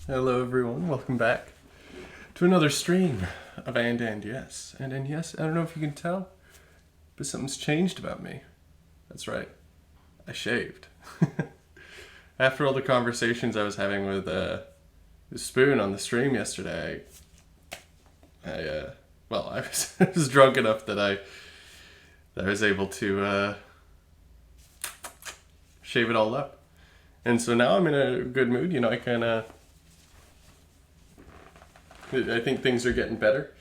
Hello everyone, welcome back to another stream of and yes. And yes, I don't know if you can tell, but something's changed about me. That's right, I shaved. After all the conversations I was having with Spoon on the stream yesterday, I was drunk enough that I was able to shave it all up. And so now I'm in a good mood, you know, I think things are getting better,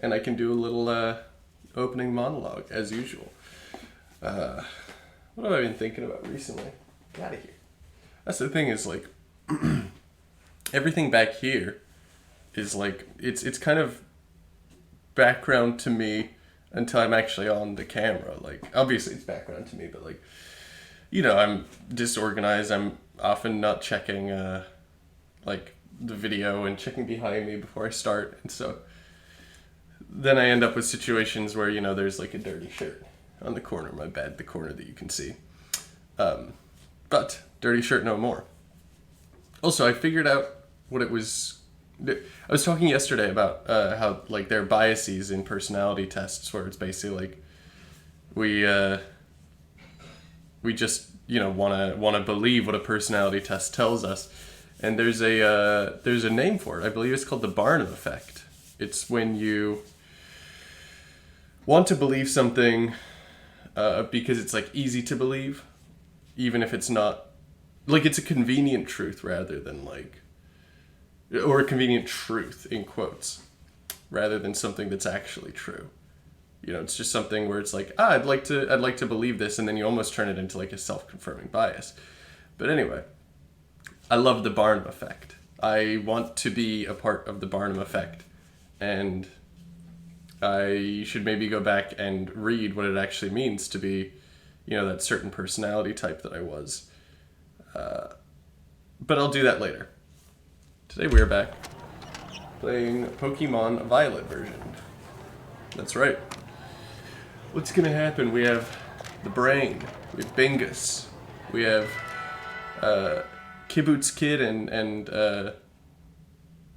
and I can do a little opening monologue as usual. What have I been thinking about recently? Get out of here. That's the thing is, like, everything back here is like, it's kind of background to me until I'm actually on the camera. Like, obviously it's background to me, but like, you know, I'm disorganized. I'm often not checking like the video and checking behind me before I start, and so then I end up with situations where, you know, there's like a dirty shirt on the corner of my bed, the corner that you can see. But dirty shirt no more. Also, I figured out what it was. I was talking yesterday about how, like, there are biases in personality tests where it's basically like we just, you know, want to believe what a personality test tells us. And there's a name for it. I believe it's called the Barnum effect. It's when you want to believe something because it's like easy to believe, even if it's not, like, it's a convenient truth rather than like, or a convenient truth in quotes, rather than something that's actually true. You know, it's just something where it's like, I'd like to believe this, and then you almost turn it into like a self-confirming bias. But anyway, I love the Barnum effect. I want to be a part of the Barnum effect, and I should maybe go back and read what it actually means to be, you know, that certain personality type that I was. But I'll do that later. Today we're back playing Pokemon Violet version. That's right. What's gonna happen? We have the Brain, we have Bingus, we have Kibbutz Kid and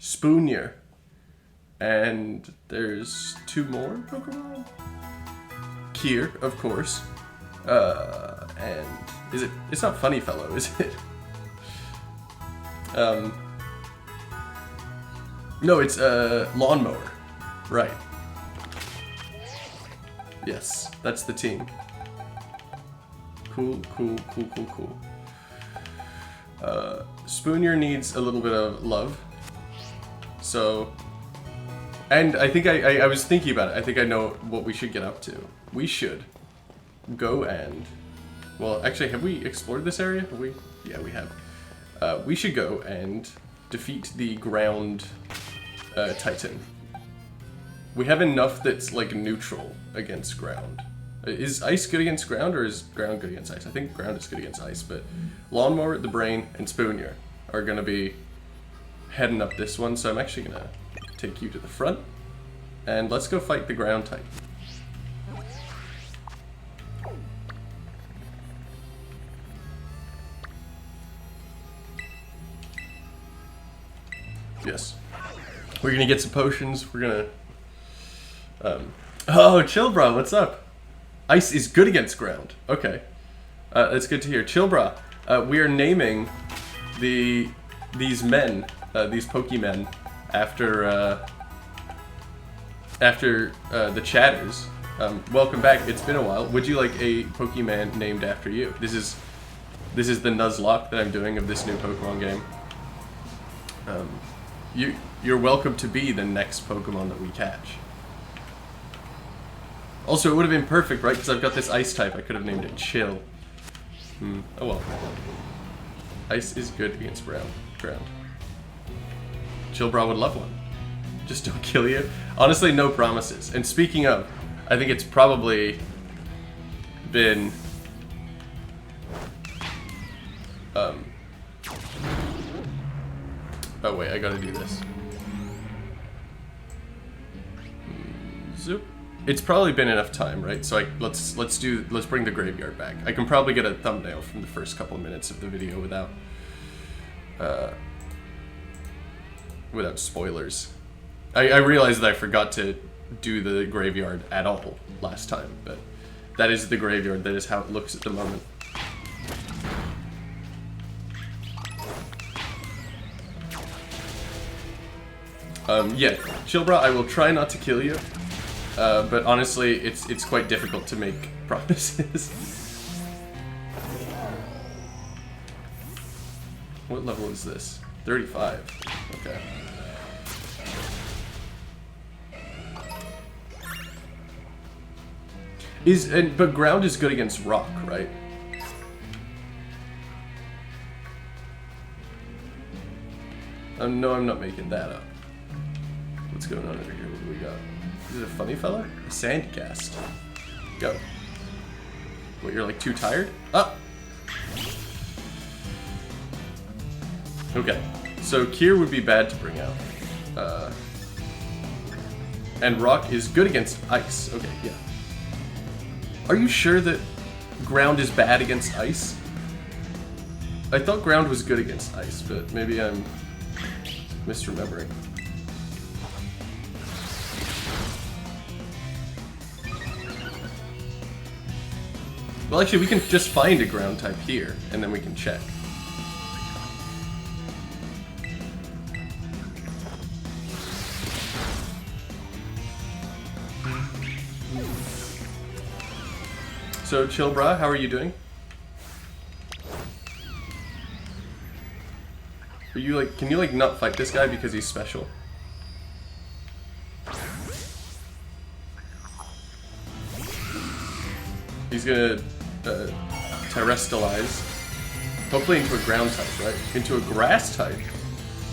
Spoonier, and there's two more Pokemon. Kier, of course, and it's not Funny Fellow, is it? No, it's Lawnmower, right? Yes, that's the team. Cool. Spoonier needs a little bit of love. So, and I think I was thinking about it. I think I know what we should get up to. We should go and, well, actually, have we explored this area? Have we? Yeah, we have. We should go and defeat the ground Titan. We have enough that's like neutral against ground. Is ice good against ground, or is ground good against ice? I think ground is good against ice, but Lawnmower, the Brain, and Spoonier are gonna be heading up this one, so I'm actually gonna take you to the front, and let's go fight the ground type. Yes. We're gonna get some potions, we're gonna oh, Chillbra, what's up? Ice is good against ground. Okay. That's good to hear. Chillbra, we are naming these men, these Pokemen, after the chatters. Welcome back. It's been a while. Would you like a Pokemon named after you? This is the Nuzlocke that I'm doing of this new Pokemon game. You're welcome to be the next Pokemon that we catch. Also, it would have been perfect, right? Because I've got this ice type. I could have named it Chill. Oh well. Ice is good against ground. Chillbra would love one. Just don't kill you. Honestly, no promises. And speaking of, I think it's probably been oh wait, I gotta do this. Zoop. It's probably been enough time, right? So let's bring the graveyard back. I can probably get a thumbnail from the first couple of minutes of the video without without spoilers. I realized that I forgot to do the graveyard at all last time, but that is the graveyard. That is how it looks at the moment. Yeah, Chilbra, I will try not to kill you, but honestly, it's quite difficult to make promises. What level is this? 35. Okay. But ground is good against rock, right? No, I'm not making that up. What's going on over here? What do we got? Is it a funny fella? A sandcast. Go. What, you're like too tired? Ah! Okay. So Kier would be bad to bring out. And rock is good against ice. Okay, yeah. Are you sure that ground is bad against ice? I thought ground was good against ice, but maybe I'm misremembering. Well, actually, we can just find a ground type here, and then we can check. So, Chilbra, how are you doing? Are you like, can you like not fight this guy because he's special? He's gonna terrestrialize, hopefully into a ground type, right? Into a grass type.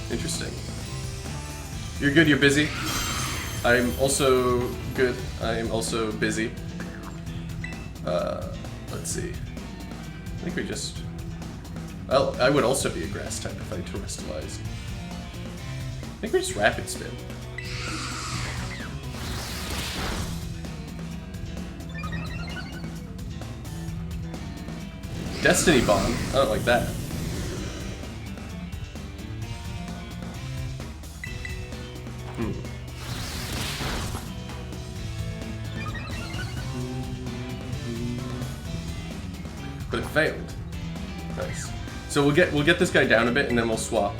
Interesting. You're good, you're busy. I'm also good, I'm also busy. Let's see. I think we just... Well, I would also be a grass type if I terrestrialized. I think we just rapid spin. Destiny Bomb. I don't like that. But it failed. Nice. So we'll get this guy down a bit, and then we'll swap,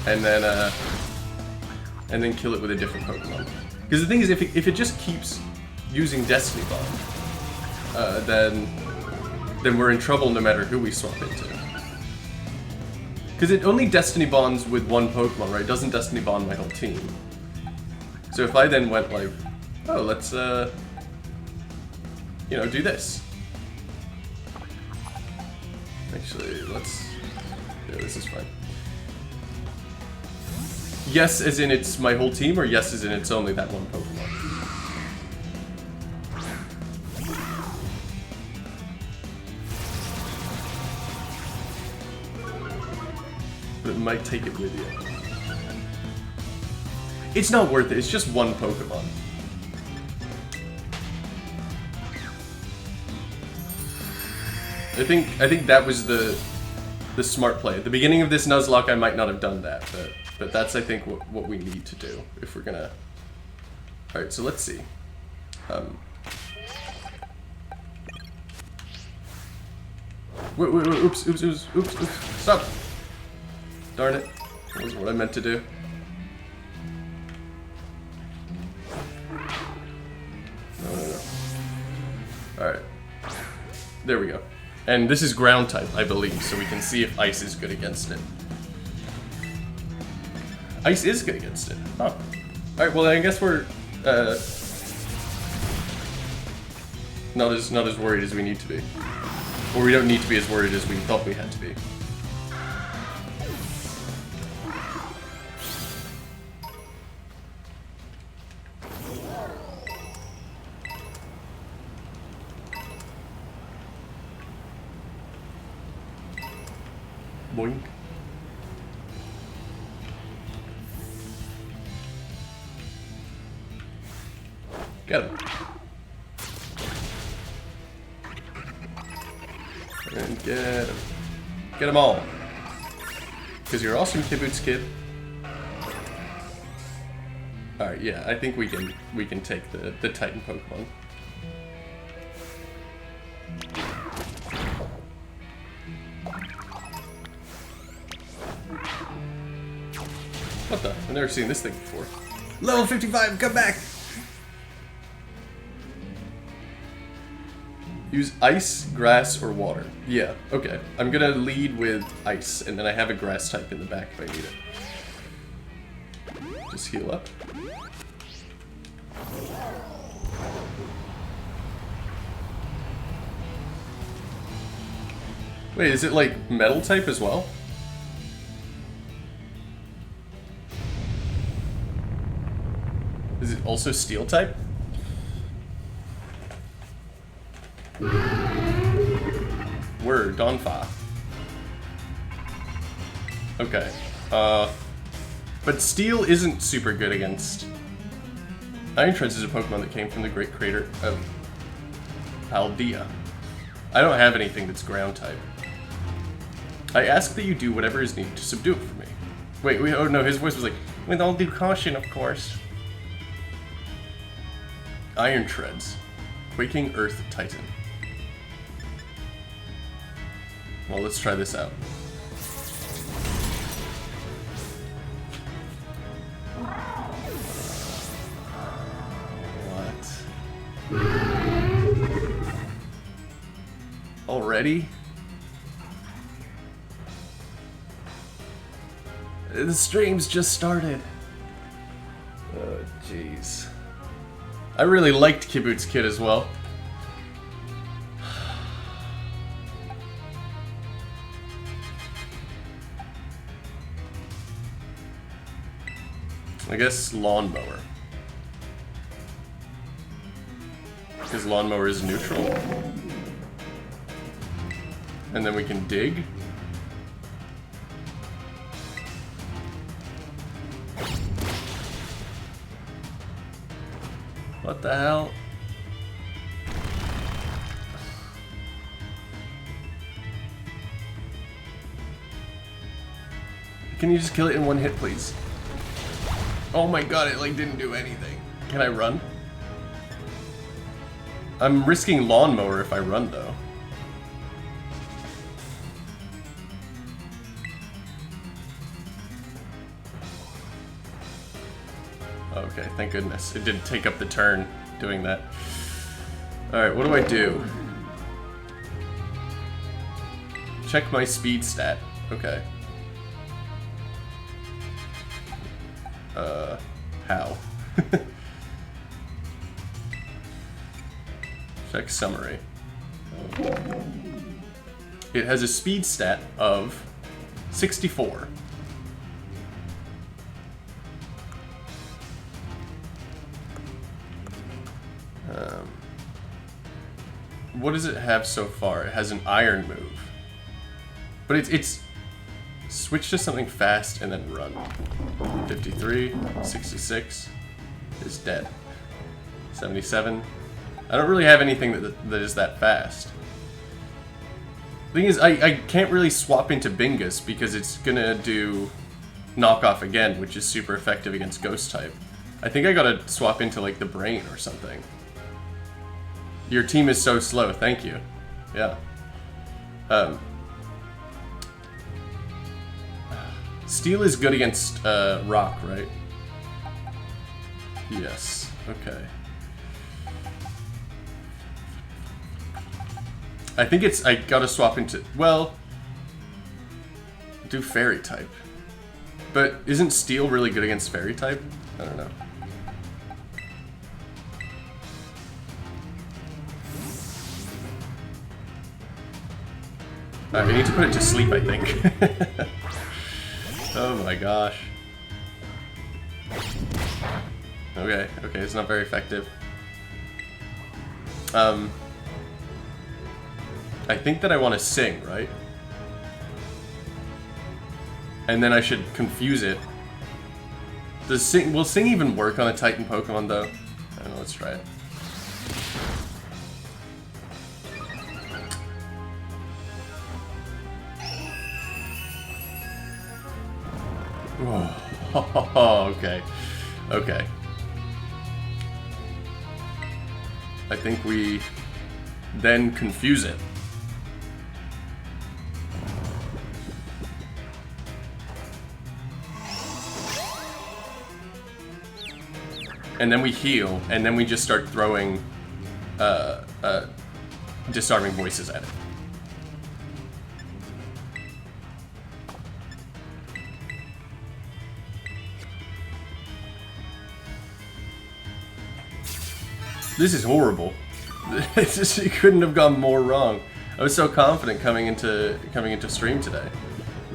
and then kill it with a different Pokemon. Because the thing is, if it just keeps using Destiny Bomb, then we're in trouble no matter who we swap into. Because it only Destiny Bonds with one Pokemon, right? It doesn't Destiny Bond my whole team. So if I then went like, oh, let's you know, do this. Actually, let's... Yeah, this is fine. Yes as in it's my whole team, or yes as in it's only that one Pokemon? But it might take it with you. It's not worth it, it's just one Pokemon. I think that was the smart play. At the beginning of this Nuzlocke, I might not have done that, but that's I think what we need to do if we're gonna. All right, so let's see. Wait, oops, stop! Darn it, that wasn't what I meant to do. No. All right, there we go. And this is ground type, I believe, so we can see if ice is good against it. Ice is good against it. Oh. Alright, well I guess we're not as worried as we need to be. Or we don't need to be as worried as we thought we had to be. Boink. Get him. And get him. Get them all. Because you're awesome, Kiboots Kid. Alright, yeah, I think we can take the Titan Pokemon. What the? I've never seen this thing before. Level 55, come back! Use ice, grass, or water. Yeah, okay. I'm gonna lead with ice, and then I have a grass type in the back if I need it. Just heal up. Wait, is it like metal type as well? Is it also steel type? Word, Donpha. Okay. But steel isn't super good against... Iron Treads is a Pokemon that came from the Great Crater of Paldea. I don't have anything that's ground type. I ask that you do whatever is needed to subdue it for me. Wait, oh no, his voice was like, with all due caution, of course. Iron Treads. Quaking Earth Titan. Well, let's try this out. What? Already? The stream's just started. Oh, jeez. I really liked Kibbutz Kid as well. I guess Lawnmower. Because Lawnmower is neutral. And then we can dig. What the hell? Can you just kill it in one hit, please? Oh my god, it like didn't do anything. Can I run? I'm risking Lawnmower if I run though. Okay, thank goodness. It didn't take up the turn doing that. Alright, what do I do? Check my speed stat. Okay. How? Check summary. It has a speed stat of 64. What does it have so far? It has an iron move. But it's switch to something fast and then run. 53, 66 is dead. 77. I don't really have anything that is that fast. The thing is, I can't really swap into Bingus because it's gonna do knockoff again, which is super effective against Ghost type. I think I gotta swap into like the Brain or something. Your team is so slow, thank you. Yeah. Steel is good against rock, right? Yes. Okay. I think it's... I gotta swap into... Well... Do Fairy type. But isn't Steel really good against Fairy type? I don't know. Alright, we need to put it to sleep, I think. Oh my gosh. Okay, it's not very effective. I think that I want to sing, right? And then I should confuse it. Will sing even work on a Titan Pokemon though? I don't know, let's try it. Oh, okay. I think we then confuse it. And then we heal, and then we just start throwing disarming voices at it. This is horrible. It couldn't have gone more wrong. I was so confident coming into stream today.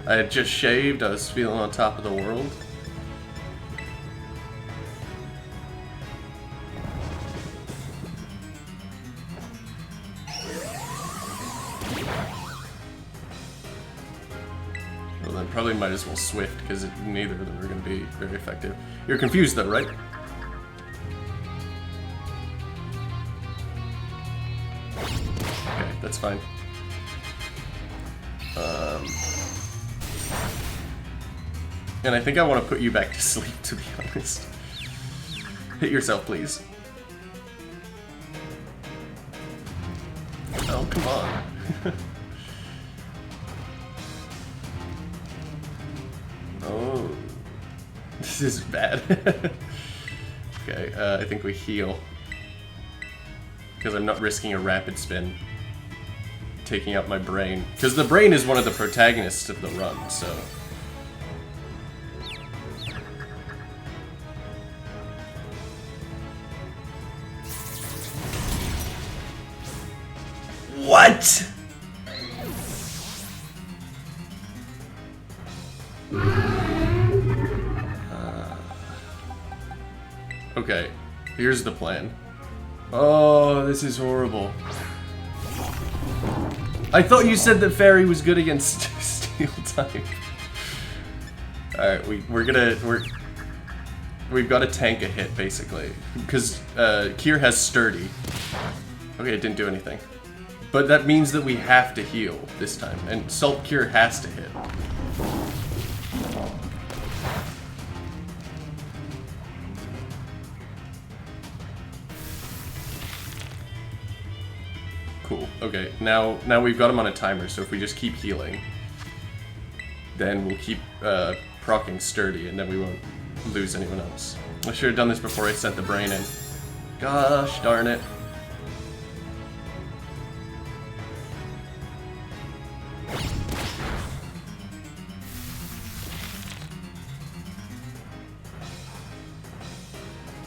I had just shaved, I was feeling on top of the world. Well then probably might as well Swift, because neither of them are going to be very effective. You're confused though, right? That's fine. And I think I want to put you back to sleep, to be honest. Hit yourself, please. Oh, come on. Oh. This is bad. Okay, I think we heal. Because I'm not risking a rapid spin. Taking out my brain. Because the brain is one of the protagonists of the run, so... What?! Okay, here's the plan. Oh, this is horrible. I thought you said that Fairy was good against Steel type. Alright, we've got to tank a hit, basically. Because Kier has Sturdy. Okay, it didn't do anything. But that means that we have to heal this time, and Salt Cure has to hit. Cool. Okay, now we've got him on a timer, so if we just keep healing, then we'll keep proccing Sturdy, and then we won't lose anyone else. I should have done this before I sent the brain in. Gosh darn it.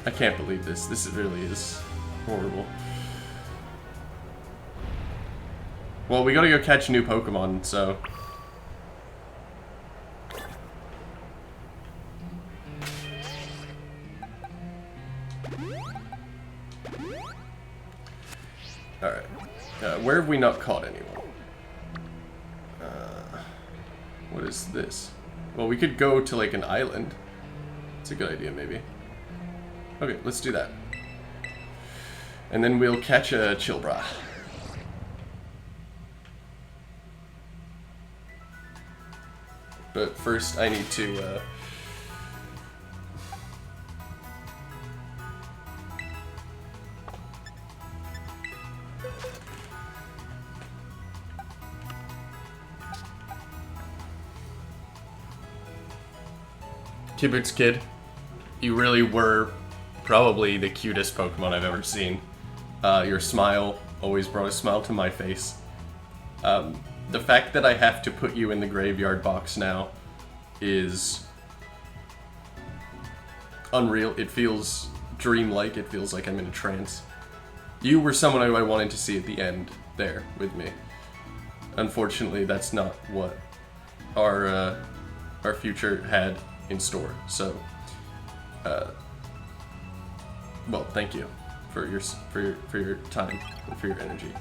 I can't believe this. This really is horrible. Well, we gotta go catch new Pokemon, so... Alright. Where have we not caught anyone? What is this? Well, we could go to, like, an island. It's a good idea, maybe. Okay, let's do that. And then we'll catch a Chilbra. But first, I need to, Kibbutz Kid, you really were probably the cutest Pokemon I've ever seen. Your smile always brought a smile to my face. The fact that I have to put you in the graveyard box now is unreal. It feels dreamlike. It feels like I'm in a trance. You were someone who I wanted to see at the end there with me. Unfortunately, that's not what our future had in store. So, well, thank you for your time and for your energy.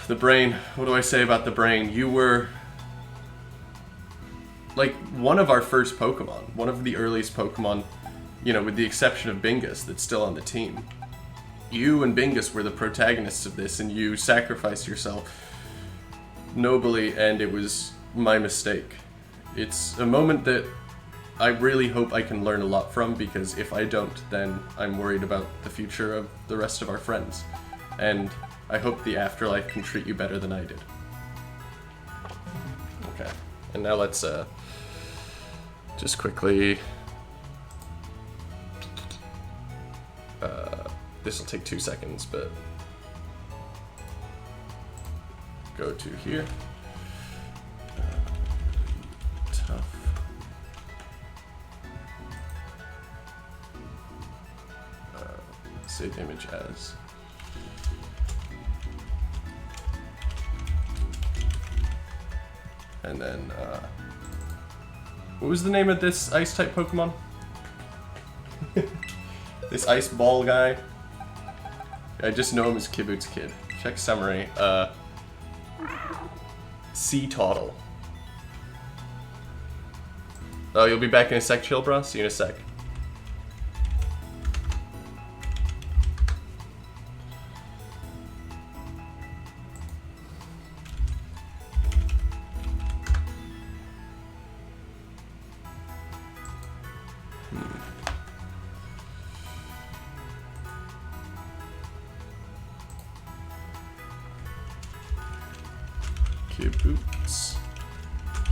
The brain. What do I say about the brain? You were like one of our first Pokemon, one of the earliest Pokemon, you know, with the exception of Bingus that's still on the team. You and Bingus were the protagonists of this, and you sacrificed yourself nobly, and it was my mistake. It's a moment that I really hope I can learn a lot from, because if I don't, then I'm worried about the future of the rest of our friends. And I hope the afterlife can treat you better than I did. Okay, and now let's just quickly... this will take 2 seconds, but... Go to here. Tough. Save image as. And then, what was the name of this ice type Pokemon? This ice ball guy. I just know him as Kiboot's kid. Check summary. Sea Toddle. Oh, you'll be back in a sec, chill, bro. See you in a sec. Boots.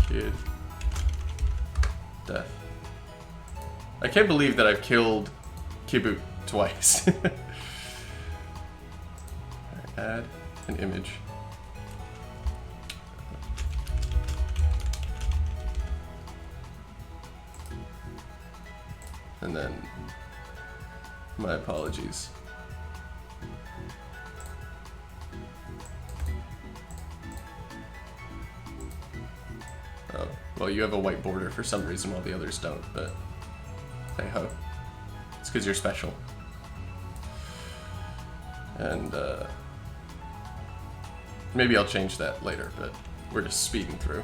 Kid. Death. I can't believe that I've killed Kiboot twice. Add an image. And then, my apologies. Well, you have a white border for some reason while the others don't, but hey ho. It's because you're special. And maybe I'll change that later, but we're just speeding through.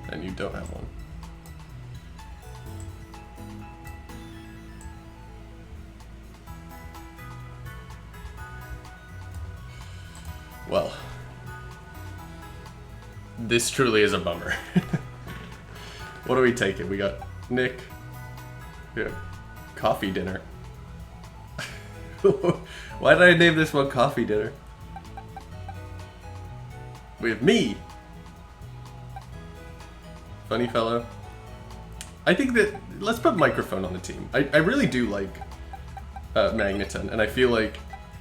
And you don't have one. Well, this truly is a bummer. What are we taking? We got Nick. We got coffee dinner. Why did I name this one coffee dinner? We have me. Funny fellow. I think that, let's put microphone on the team. I really do like Magneton, and I feel like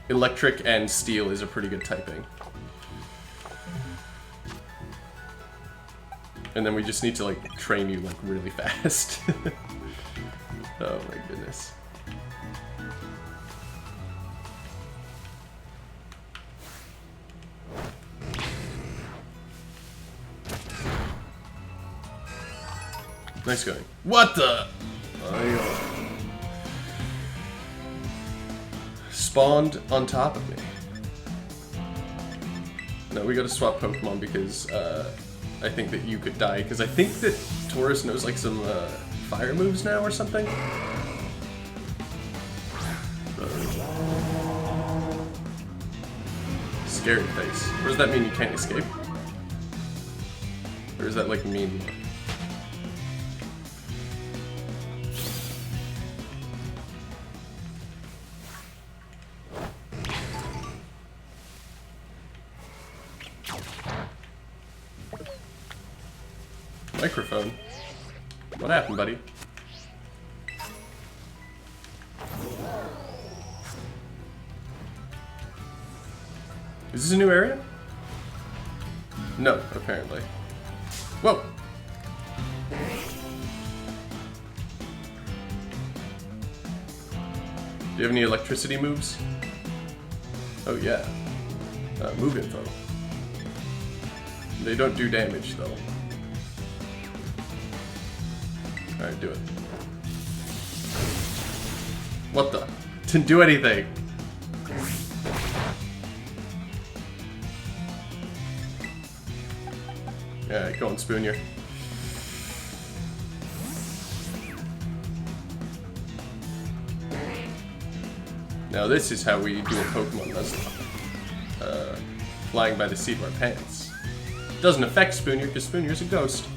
electric and steel is a pretty good typing. And then we just need to like train you like really fast. Oh my goodness. Nice going. What the? Spawned on top of me. No, we gotta swap Pokemon because I think that you could die, because I think that Taurus knows like some fire moves now or something. Scary face. Or does that mean you can't escape? Or does that like mean... Microphone. What happened, buddy? Is this a new area? No, apparently. Whoa! Do you have any electricity moves? Oh yeah. Move info. They don't do damage though. Alright, do it. What the? Didn't do anything! Yeah, go on, Spoon here. Now this is how we do a Pokemon Nuzlocke. Flying by the seat of our pants. Doesn't affect Spooner, because Spooner's a ghost.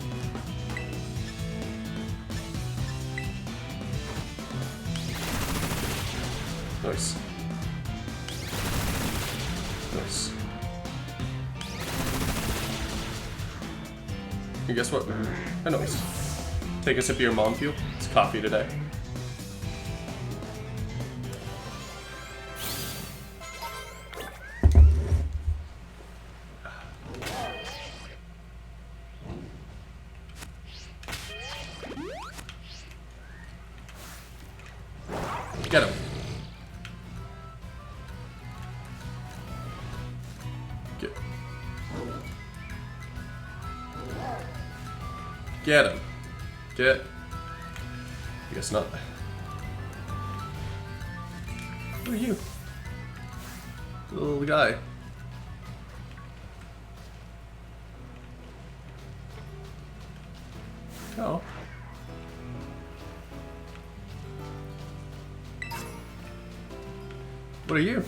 Nice. Nice. And guess what? A noise. Take a sip of your mom fuel. It's coffee today. Get him. Get him. Get. I guess not. Who are you? The little guy. Oh. What are you?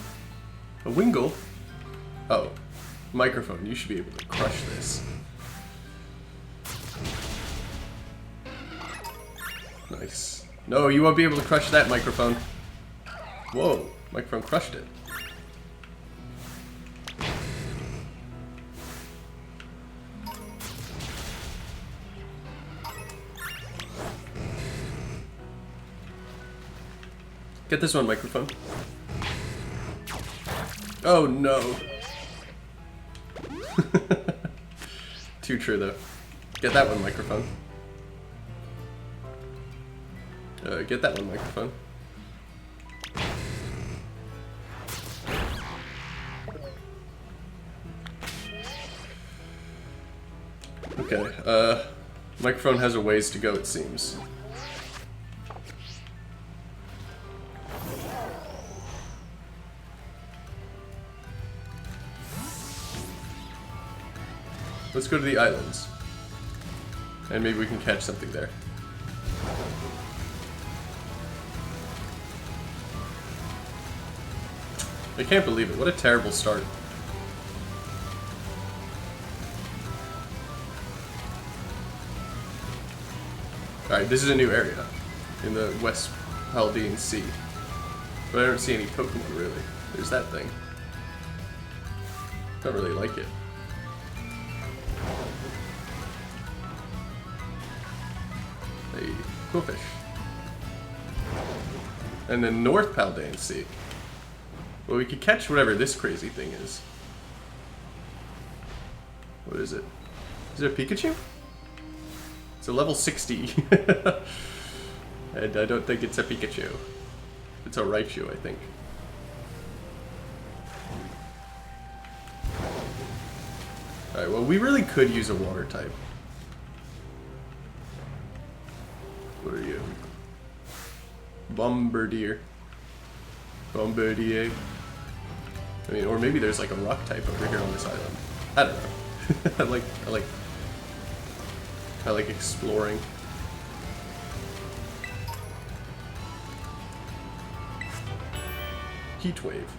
A Wingle? Oh. Microphone. You should be able to crush this. Nice. No, you won't be able to crush that microphone. Whoa. Microphone crushed it. Get this one, microphone. Oh no. Too true though. Get that one, microphone. Get that one, microphone. Okay, microphone has a ways to go, it seems. Let's go to the islands. And maybe we can catch something there. I can't believe it. What a terrible start. Alright, this is a new area in the West Chaldean Sea. But I don't see any Pokemon, really. There's that thing. Don't really like it. Hey, cool fish. And then North Chaldean Sea. Well, we could catch whatever this crazy thing is. What is it? Is it a Pikachu? It's a level 60. And I don't think it's a Pikachu. It's a Raichu, I think. Alright, well, we really could use a water type. What are you? Bombardier. Bombardier. I mean, or maybe there's like a rock type over here on this island. I don't know. I like exploring. Heat wave.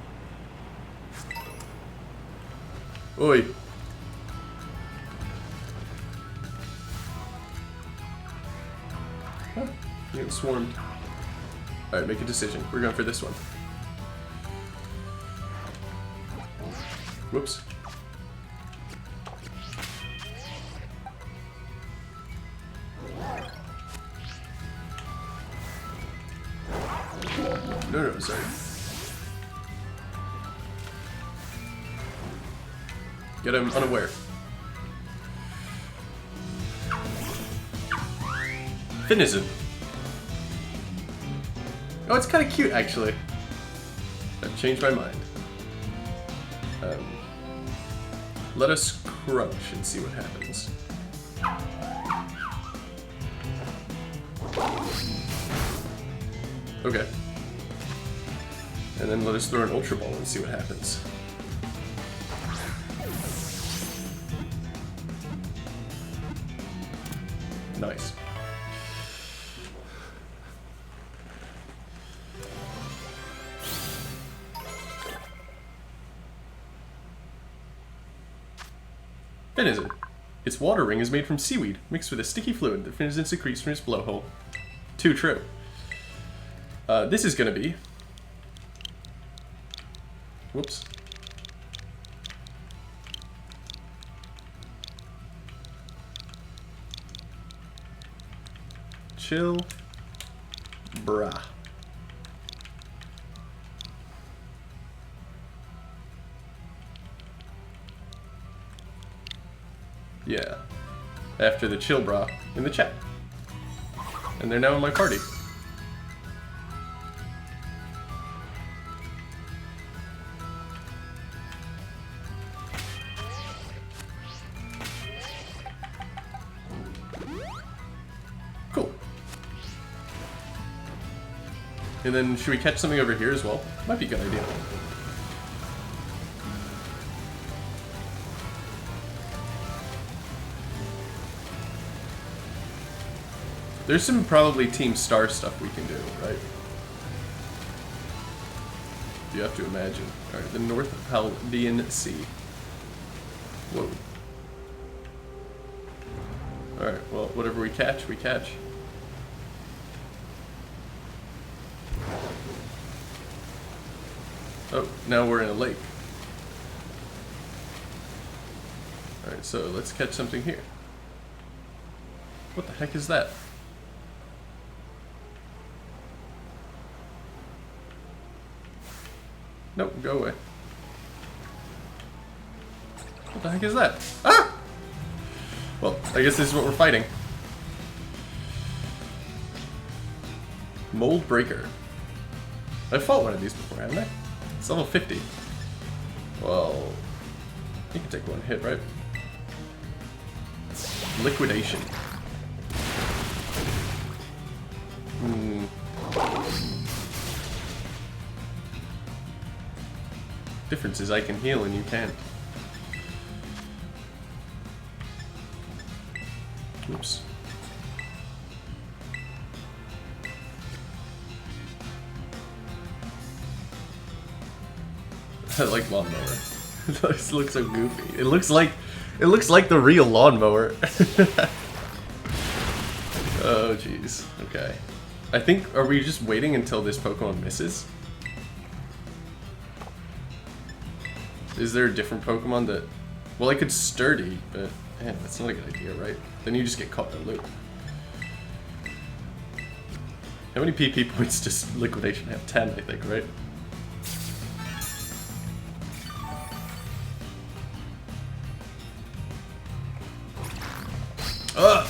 Oi. Huh, you get swarmed. Alright, make a decision. We're going for this one. Whoops. No, sorry. Get him unaware. Finizen. Oh, it's kind of cute, actually. I've changed my mind. Let us crunch and see what happens. Okay. And then let us throw an Ultra Ball and see what happens. Nice. Finizen. Its water ring is made from seaweed, mixed with a sticky fluid that Finizen secretes from its blowhole. Too true. This is gonna be... Whoops. Chill. Brah. Yeah. After the chill bra in the chat. And they're now in my party. Cool. And then should we catch something over here as well? Might be a good idea. There's some probably Team Star stuff we can do, right? You have to imagine. Alright, the North Haldean Sea. Whoa. Alright, well, whatever we catch, we catch. Oh, now we're in a lake. Alright, so let's catch something here. What the heck is that? Nope, go away. What the heck is that? Ah! Well, I guess this is what we're fighting. Mold Breaker. I fought one of these before, haven't I? It's level 50. Well, you can take one hit, right? Liquidation. Difference is I can heal and you can't. Oops. I like lawnmower. This looks so goofy. It looks like the real lawnmower. Oh jeez. Okay. I think, are we just waiting until this Pokemon misses? Is there a different Pokemon that... Well, I could Sturdy, but man, that's not a good idea, right? Then you just get caught in a loop. How many PP points does Liquidation have? 10, I think, right?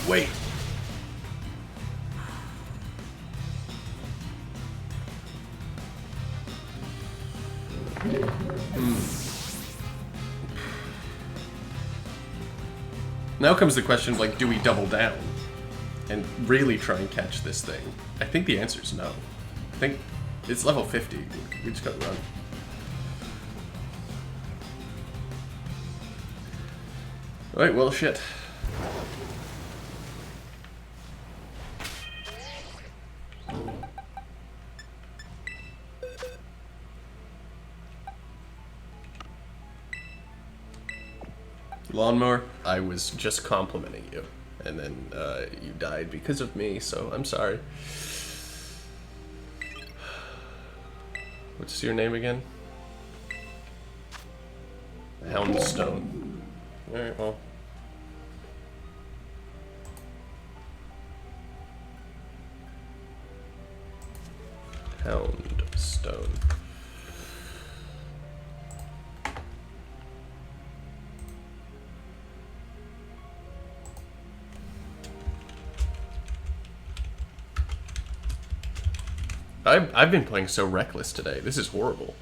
Wait! Now comes the question of, like, do we double down and really try and catch this thing? I think the answer is no. I think it's level 50. We just gotta run. Alright, well, shit. Lawnmower, I was just complimenting you, and then you died because of me, so I'm sorry. What's your name again? Houndstone. Alright, well. Houndstone. I've been playing so reckless today. This is horrible.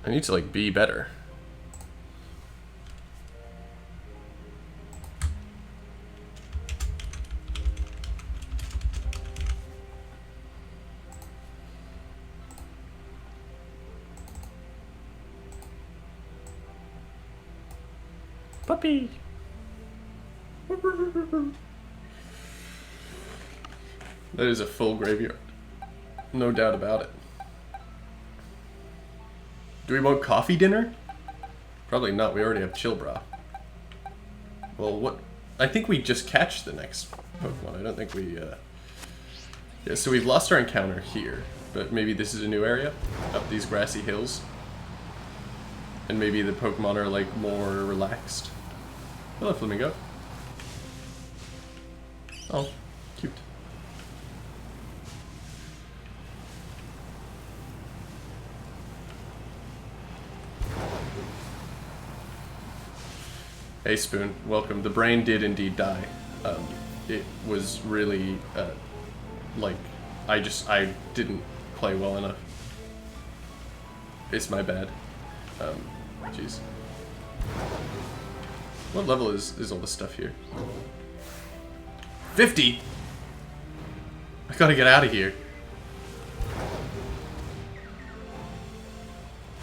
I need to, like, be better. Puppy! That is a full graveyard. No doubt about it. Do we want coffee dinner? Probably not. We already have Chilbra. Well, what? I think we just catch the next Pokemon. I don't think we... Yeah, so we've lost our encounter here. But maybe this is a new area? Up these grassy hills. And maybe the Pokemon are, like, more relaxed. Hello, Flamingo. Oh, cute. Hey Spoon, welcome. The brain did indeed die. It was really, like, I didn't play well enough. It's my bad. Jeez. What level is all this stuff here? 50? I gotta get out of here.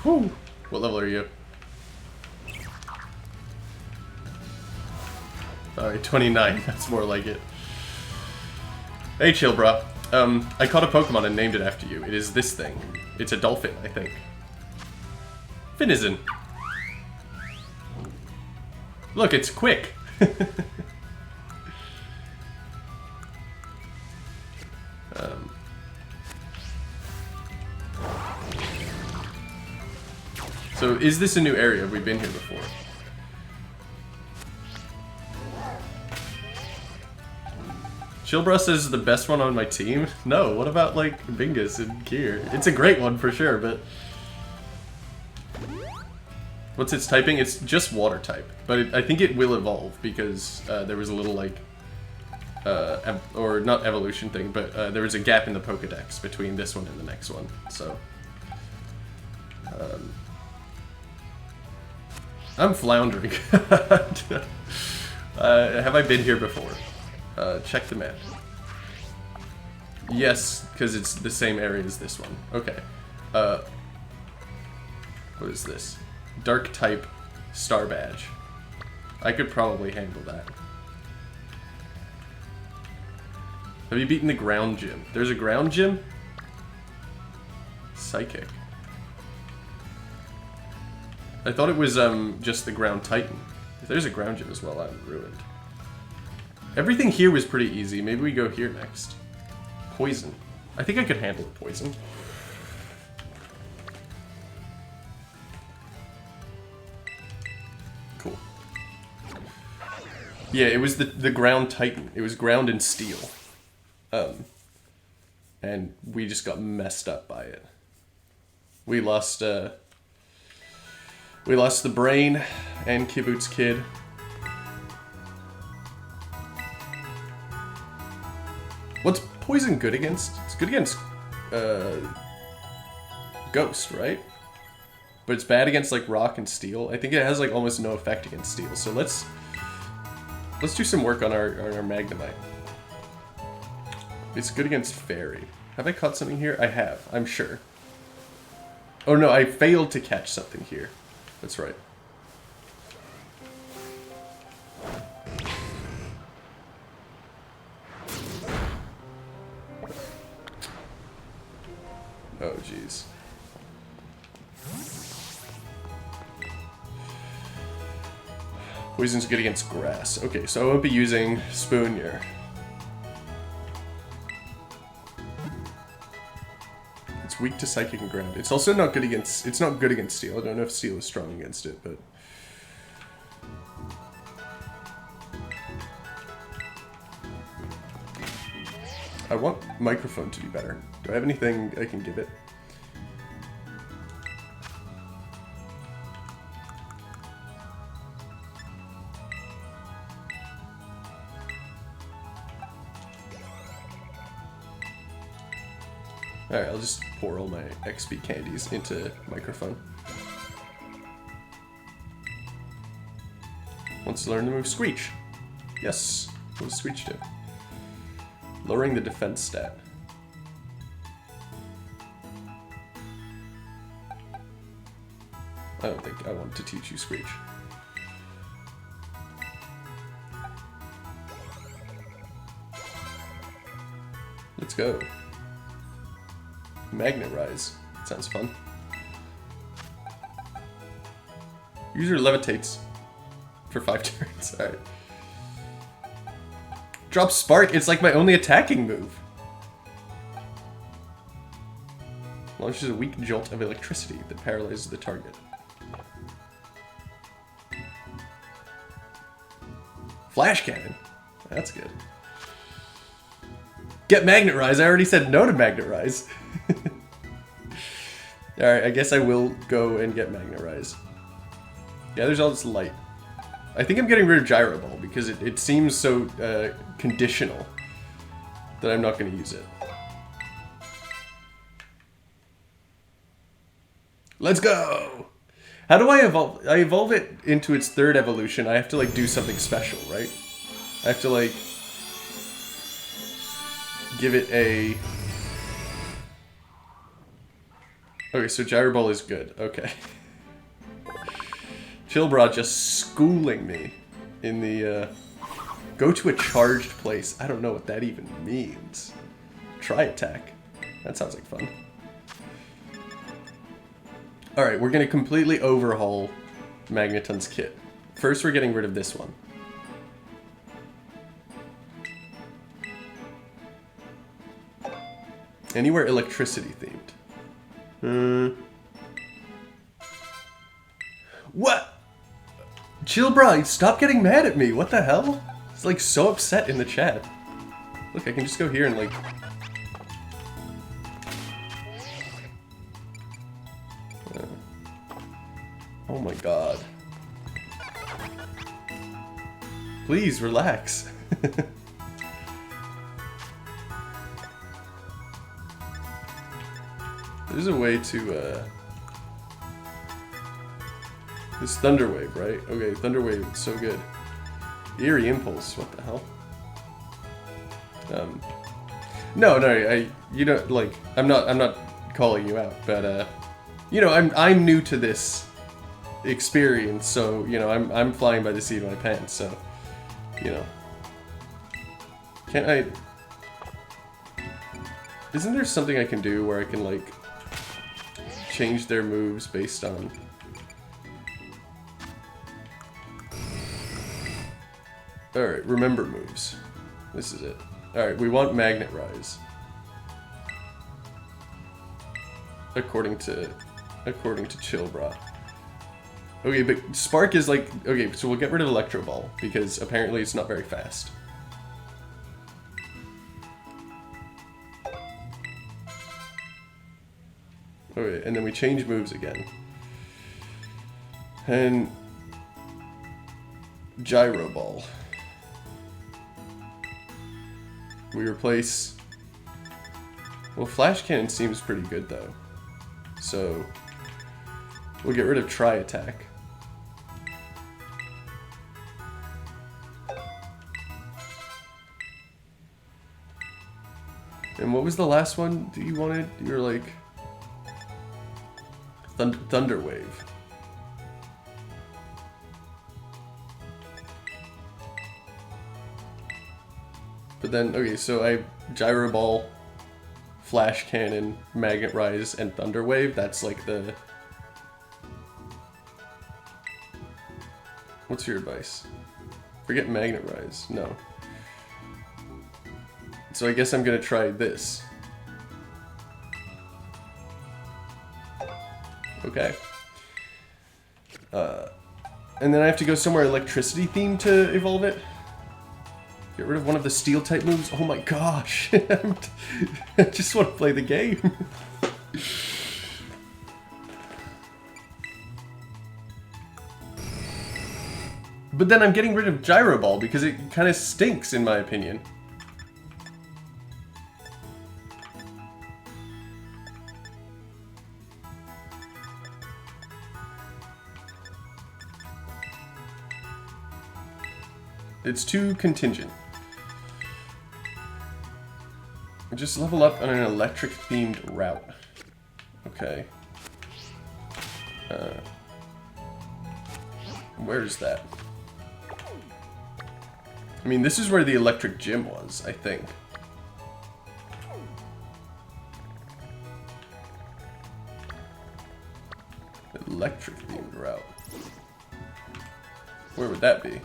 Whew. What level are you? Alright, 29. That's more like it. Hey, Chilbra. I caught a Pokemon and named it after you. It is this thing. It's a dolphin, I think. Finizen. Look, it's quick. So, is this a new area? Have we been here before? Chilbra says the best one on my team? No, what about, like, Bingus and Kier? It's a great one for sure, but... What's its typing? It's just water type, but I think it will evolve because there was a little, like... or not evolution thing, but there was a gap in the Pokedex between this one and the next one, so... I'm floundering. Have I been here before? Check the map. Yes, because it's the same area as this one. Okay. What is this? Dark type star badge. I could probably handle that. Have you beaten the ground gym? There's a ground gym? Psychic. I thought it was just the ground titan. If there's a ground gym as well, I'm ruined. Everything here was pretty easy. Maybe we go here next. Poison. I think I could handle poison. Cool. Yeah, it was the ground titan. It was ground and steel. And we just got messed up by it. We lost the brain and Kibbutz Kid. What's poison good against? It's good against ghost, right? But it's bad against like rock and steel. I think it has like almost no effect against steel. So let's do some work on our Magnemite. It's good against fairy. Have I caught something here? I have, I'm sure. Oh no, I failed to catch something here. That's right. Oh, jeez. Poison's good against grass. Okay, so I won't be using Spoonier. It's weak to psychic and ground. It's also not good against... It's not good against steel. I don't know if steel is strong against it, but... I want microphone to be better. Do I have anything I can give it? Alright, I'll just pour all my XP candies into microphone. Wants to learn the move Screech. Yes. What does Screech do? Lowering the defense stat. I don't think I want to teach you Screech. Let's go. Magnet Rise. Sounds fun. User levitates for 5 turns. Alright. Drop Spark. It's like my only attacking move. Launches a weak jolt of electricity that paralyzes the target. Flash Cannon. That's good. Get Magnet Rise. I already said no to Magnet Rise. Alright, I guess I will go and get Magnet Rise. Yeah, there's all this light. I think I'm getting rid of Gyro Ball because it seems so conditional that I'm not going to use it. Let's go! How do I evolve? I evolve it into its 3rd evolution. I have to, like, do something special, right? I have to, like, give it a... Okay, so Gyro Ball is good. Okay. Chillbra just schooling me in the, Go to a charged place. I don't know what that even means. Try attack. That sounds like fun. Alright, we're gonna completely overhaul Magneton's kit. First, we're getting rid of this one. Anywhere electricity themed. What? Chillbra, stop getting mad at me. What the hell? He's like so upset in the chat. Look, I can just go here and like... Oh my god. Please, relax. There's a way to, This Thunder Wave, right? Okay, Thunder Wave, it's so good. Eerie Impulse, what the hell? No, you know, like, I'm not calling you out, but, you know, I'm new to this experience, so, you know, I'm flying by the seat of my pants, so, you know. Can't I... Isn't there something I can do where I can, like, change their moves based on... Alright, remember moves. This is it. Alright, we want Magnet Rise. According to Chillbra. Okay, but Spark is like... Okay, so we'll get rid of Electro Ball, because apparently it's not very fast. Okay, and then we change moves again. And... Gyro Ball. We replace... Well, Flash Cannon seems pretty good, though. So... We'll get rid of Tri Attack. And what was the last one that you wanted? You were like... Thunder Wave. But then, okay, so I have Gyro Ball, Flash Cannon, Magnet Rise, and Thunder Wave. That's like the... What's your advice? Forget Magnet Rise. No. So I guess I'm gonna try this. Okay. And then I have to go somewhere electricity themed to evolve it? Get rid of one of the steel type moves? Oh my gosh! I just want to play the game. But then I'm getting rid of Gyro Ball because it kind of stinks in my opinion. It's too contingent. Just level up on an electric-themed route. Okay. Where is that? I mean, this is where the electric gym was, I think. Electric-themed route. Where would that be?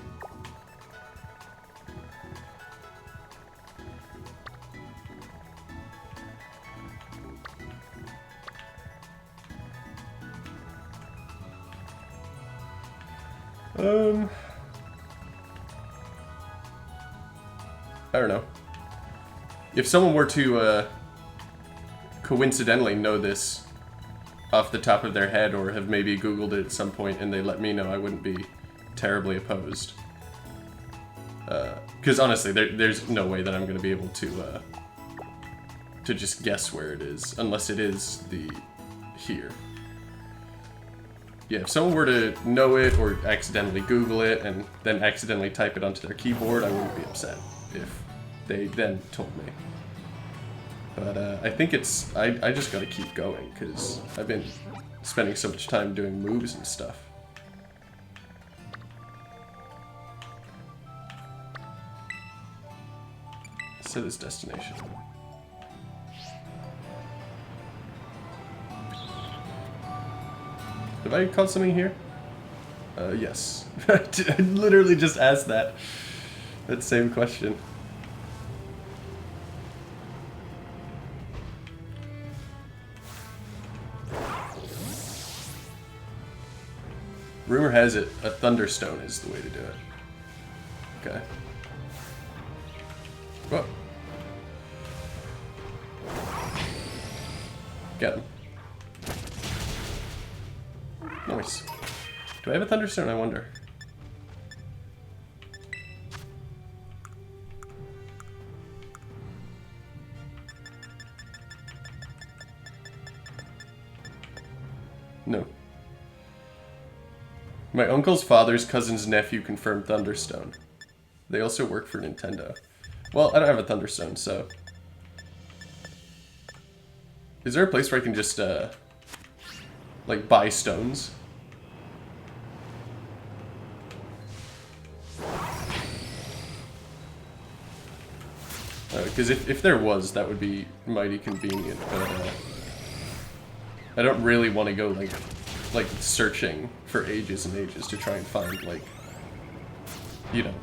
I don't know. If someone were to coincidentally know this off the top of their head, or have maybe Googled it at some point and they let me know, I wouldn't be terribly opposed. Because honestly, there's no way that I'm going to be able to just guess where it is, unless it is here. Yeah, if someone were to know it or accidentally Google it and then accidentally type it onto their keyboard, I wouldn't be upset if they then told me. But I think it's... I just gotta keep going, because I've been spending so much time doing moves and stuff. Set as destination. Have I caught something here? Yes. I literally just asked that same question. Rumor has it a Thunderstone is the way to do it. Okay. Whoa. Get him. Nice. Do I have a Thunderstone, I wonder? No. My uncle's father's cousin's nephew confirmed Thunderstone. They also work for Nintendo. Well, I don't have a Thunderstone, so... Is there a place where I can just, like, buy stones? Because if there was, that would be mighty convenient, but, I don't really want to go, like searching for ages and ages to try and find, like, you know,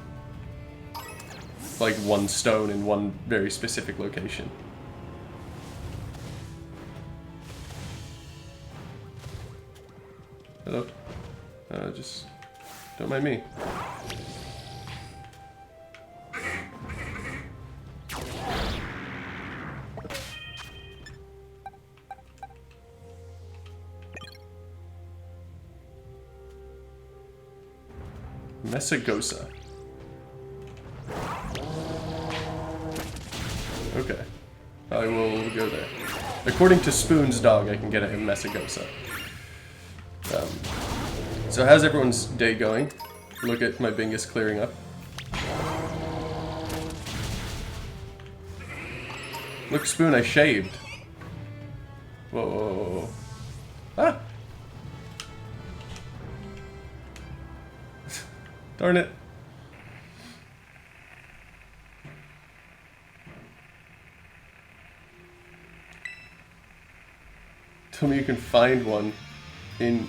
like one stone in one very specific location. Hello? Just don't mind me. Messagosa. Okay. I will go there. According to Spoon's dog, I can get it in Messagosa. So how's everyone's day going? Look at my Bingus clearing up. Look, Spoon, I shaved. Whoa, whoa, whoa, whoa. Ah! Darn it. Tell me you can find one in...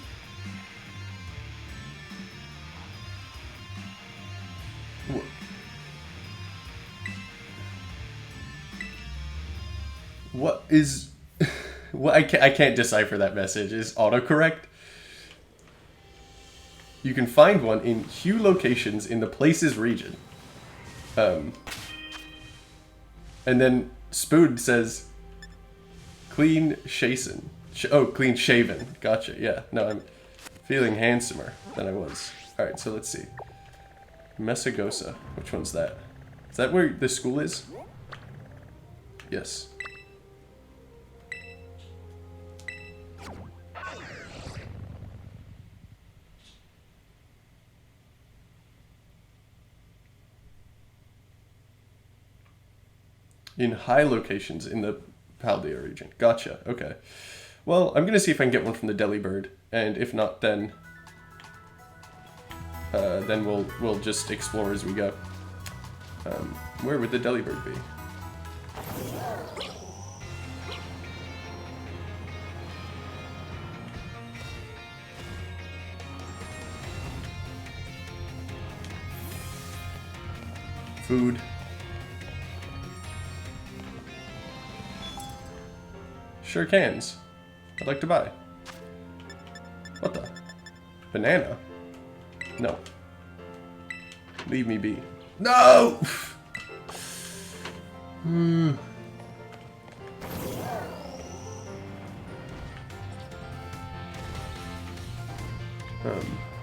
What is... What? I can't decipher that message. Is autocorrect? You can find one in Hue locations in the Places region. And then Spoon says, clean shaven. Oh, clean shaven. Gotcha. Yeah. No, I'm feeling handsomer than I was. Alright, so let's see. Messagosa. Which one's that? Is that where the school is? Yes. In high locations in the Paldea region. Gotcha, okay. Well, I'm gonna see if I can get one from the Delibird, and if not, then we'll just explore as we go. Where would the Delibird be? Food. Sure cans. I'd like to buy. What the? Banana? No. Leave me be. No!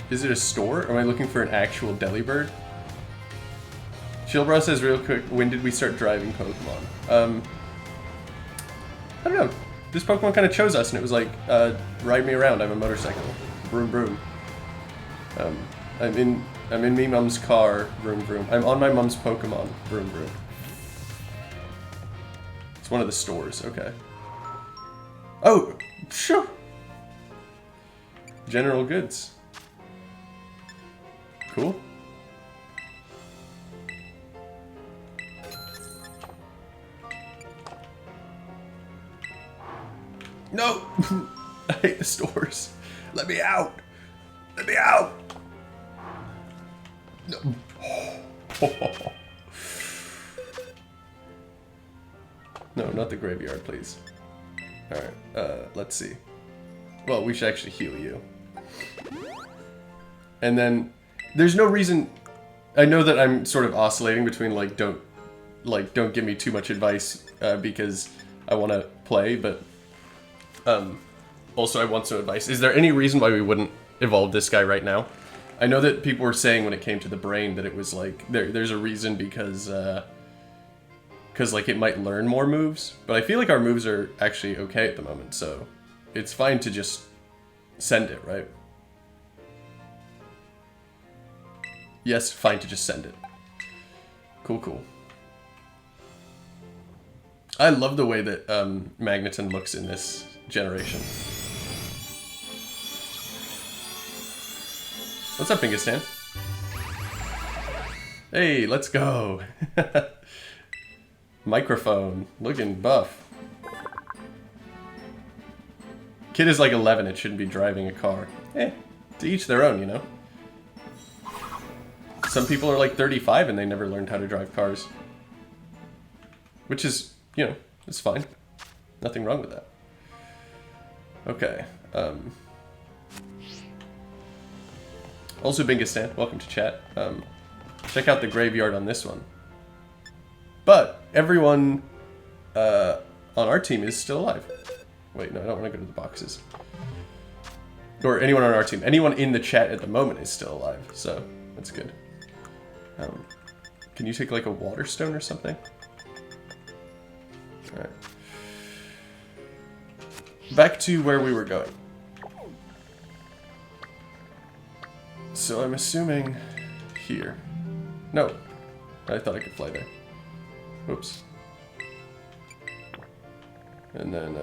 Is it a store? Or am I looking for an actual Delibird? Chillbro says real quick, when did we start driving Pokemon? I don't know. This Pokemon kind of chose us and it was like, ride me around, I'm a motorcycle. Vroom vroom. I'm in me mom's car, vroom vroom. I'm on my mom's Pokemon, vroom vroom. It's one of the stores, okay. Oh, sure. General goods. Cool. No! I hate the stores. Let me out! Let me out! No. No, not the graveyard, please. Alright, let's see. Well, we should actually heal you. And then, there's no reason... I know that I'm sort of oscillating between, like, don't give me too much advice, because I want to play, but... also I want some advice. Is there any reason why we wouldn't evolve this guy right now? I know that people were saying when it came to the brain that it was like, there's a reason because like it might learn more moves, but I feel like our moves are actually okay at the moment, so it's fine to just send it, right? Yes, fine to just send it. Cool, cool. I love the way that Magneton looks in this generation. What's up, Bingistan? Hey, let's go. Microphone, looking buff. Kid is like 11, it shouldn't be driving a car. Eh, to each their own, you know? Some people are like 35 and they never learned how to drive cars. Which is, you know, it's fine. Nothing wrong with that. Okay, also Bingistan, welcome to chat. Check out the graveyard on this one. But everyone on our team is still alive. Wait, no, I don't want to go to the boxes. Or anyone on our team. Anyone in the chat at the moment is still alive, so that's good. Can you take like a water stone or something? Alright. Back to where we were going. So I'm assuming here. No, I thought I could fly there. Oops. And then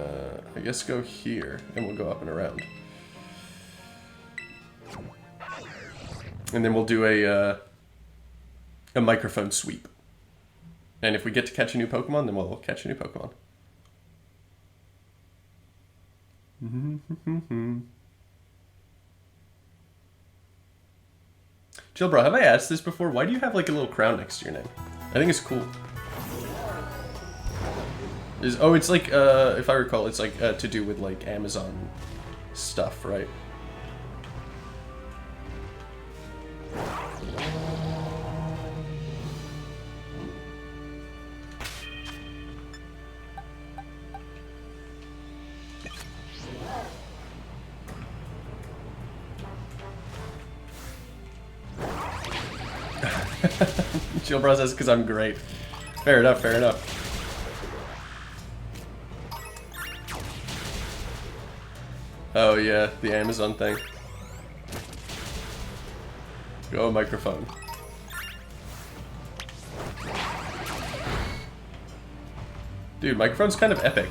I guess go here, and we'll go up and around. And then we'll do a microphone sweep. And if we get to catch a new Pokemon, then we'll catch a new Pokemon. Jill, bro, have I asked this before? Why do you have like a little crown next to your name? I think it's cool. Oh, it's like, if I recall, it's like to do with like Amazon stuff, right? Jill Bro says because I'm great. Fair enough, fair enough. Oh yeah, the Amazon thing. Go microphone. Dude, microphone's kind of epic.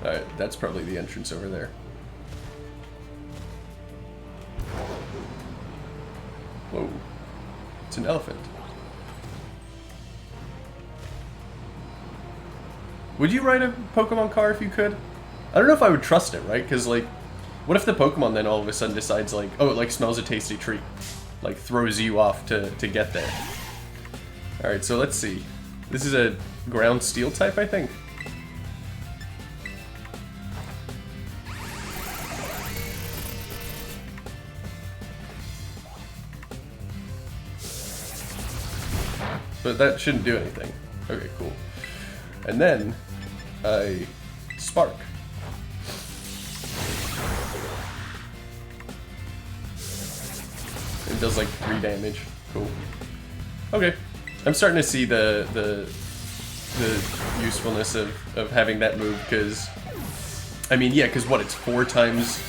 Alright, that's probably the entrance over there. Whoa. It's an elephant. Would you ride a Pokemon car if you could? I don't know if I would trust it, right? Because, like, what if the Pokemon then all of a sudden decides, like, oh, it, like, smells a tasty treat? Like, throws you off to get there. Alright, so let's see. This is a ground steel type, I think. But that shouldn't do anything. Okay, cool. And then, a Spark. It does like 3 damage. Cool. Okay. I'm starting to see the usefulness of having that move, because... I mean, yeah, because what, it's 4 times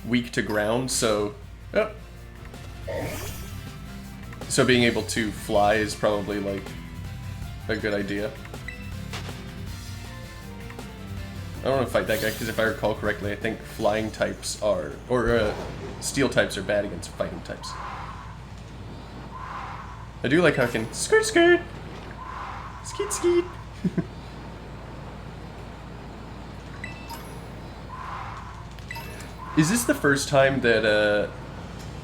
weak to ground, so... Oh. So being able to fly is probably, like, a good idea. I don't want to fight that guy, because if I recall correctly, I think flying types are... Or, steel types are bad against fighting types. I do like how I can... Skirt, skirt! Skeet, skeet! Is this the first time that,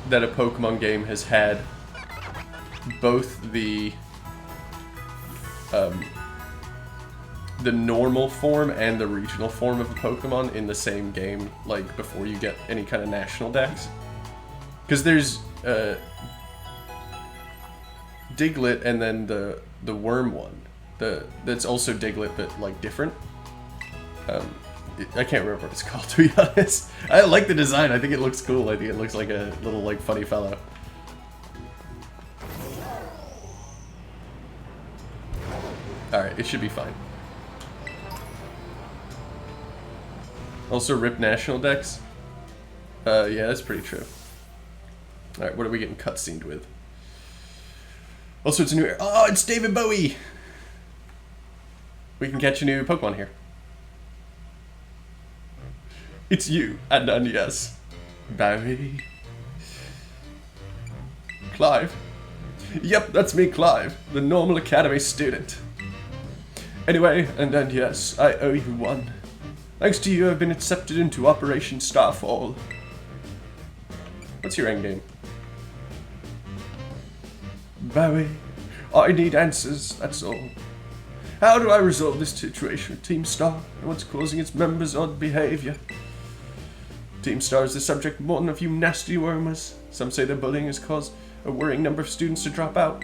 that a Pokemon game has had both the normal form and the regional form of a Pokemon in the same game, like, before you get any kind of national dex? Because there's, Diglett and then the worm one. That's also Diglett, but, like, different. I can't remember what it's called, to be honest. I like the design. I think it looks cool. I think it looks like a little, like, funny fellow. Alright, it should be fine. Also rip national decks? Yeah, that's pretty true. Alright, what are we getting cutscened with? Also, it's a new... Oh, it's David Bowie! We can catch a new Pokemon here. It's you, and yes, Barry. Clive. Yep, that's me, Clive, the normal academy student. Anyway, and yes, I owe you one. Thanks to you, I've been accepted into Operation Starfall. What's your endgame? Barry, I need answers, that's all. How do I resolve this situation with Team Star and what's causing its members' odd behavior? Team Star is the subject of more than a few nasty rumors. Some say their bullying has caused a worrying number of students to drop out.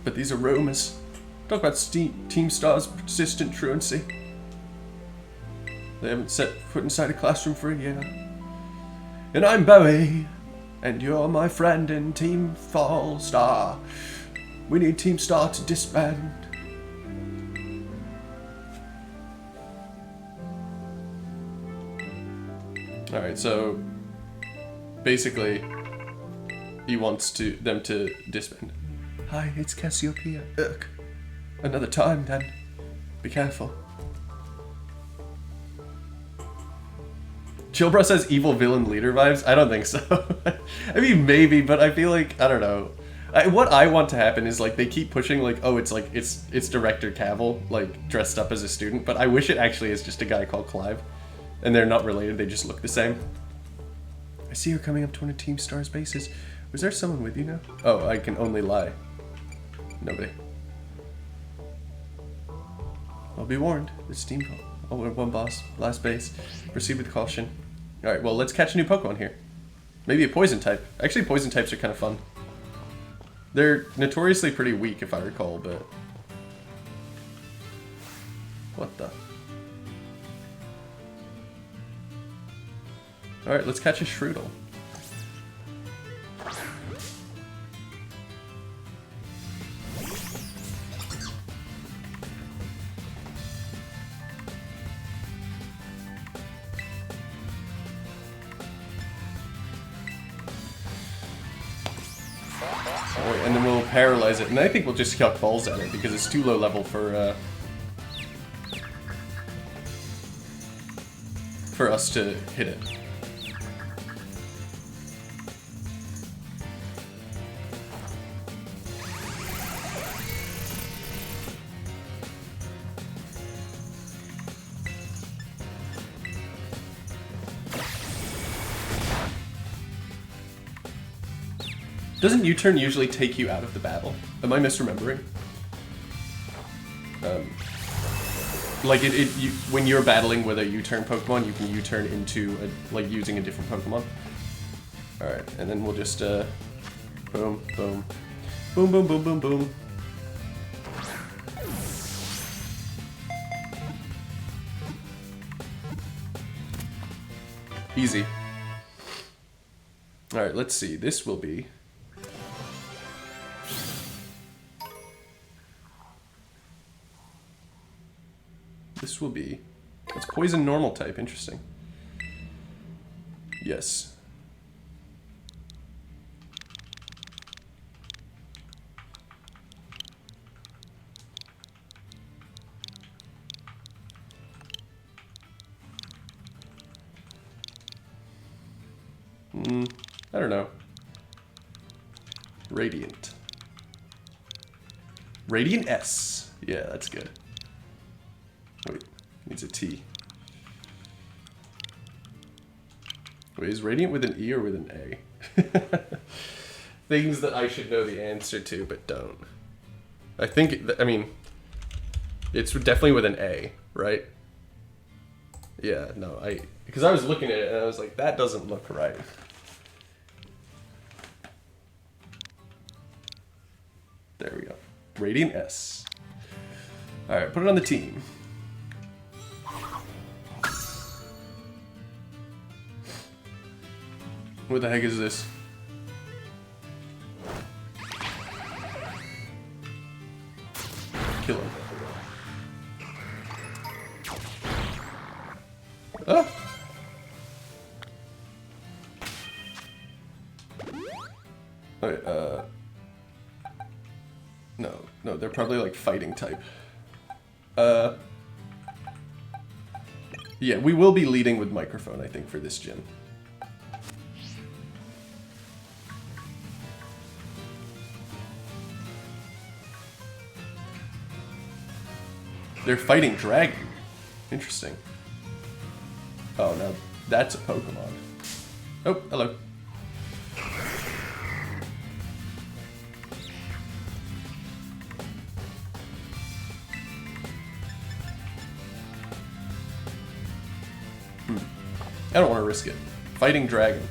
But these are rumors. Talk about Team Star's persistent truancy. They haven't set foot inside a classroom for a year. And I'm Bowie, and you're my friend in Team Fall Star. We need Team Star to disband. Alright, so basically he wants them to disband. Hi, it's Cassiopeia. Ugh. Another time then. Be careful. Chillbro says evil villain leader vibes? I don't think so. I mean, maybe, but I feel like, I don't know. What I want to happen is, like, they keep pushing, like, oh, it's Director Cavill, like, dressed up as a student, but I wish it actually is just a guy called Clive. And they're not related, they just look the same. I see you're coming up to one of Team Star's bases. Was there someone with you now? Oh, I can only lie. Nobody. I'll be warned. This team call. Oh, we're one boss. Last base. Proceed with caution. Alright, well, let's catch a new Pokemon here. Maybe a poison type. Actually, poison types are kind of fun. They're notoriously pretty weak, if I recall, but... What the... Alright, let's catch a Shroodle. And then we'll paralyze it, and I think we'll just chuck balls at it because it's too low level for us to hit it. Doesn't U-turn usually take you out of the battle? Am I misremembering? Like when you're battling with a U-turn Pokemon, you can U-turn into like using a different Pokemon. All right, and then we'll just boom, boom, boom, boom, boom, boom, boom. Easy. All right, let's see. This will be. This will be. It's poison normal type. Interesting. Yes. I don't know. Radiant. Radiant S. Yeah, that's good. Wait, needs a T. Wait, is Radiant with an E or with an A? Things that I should know the answer to, but don't. I think, I mean, it's definitely with an A, right? Yeah, no, because I was looking at it and I was like, that doesn't look right. There we go. Radiant S. Alright, put it on the team. What the heck is this? Kill him. Oh! Okay, No, they're probably like fighting type. Yeah, we will be leading with microphone, I think, for this gym. They're fighting dragon. Interesting. Oh, now that's a Pokemon. Oh, hello. I don't want to risk it. Fighting dragon.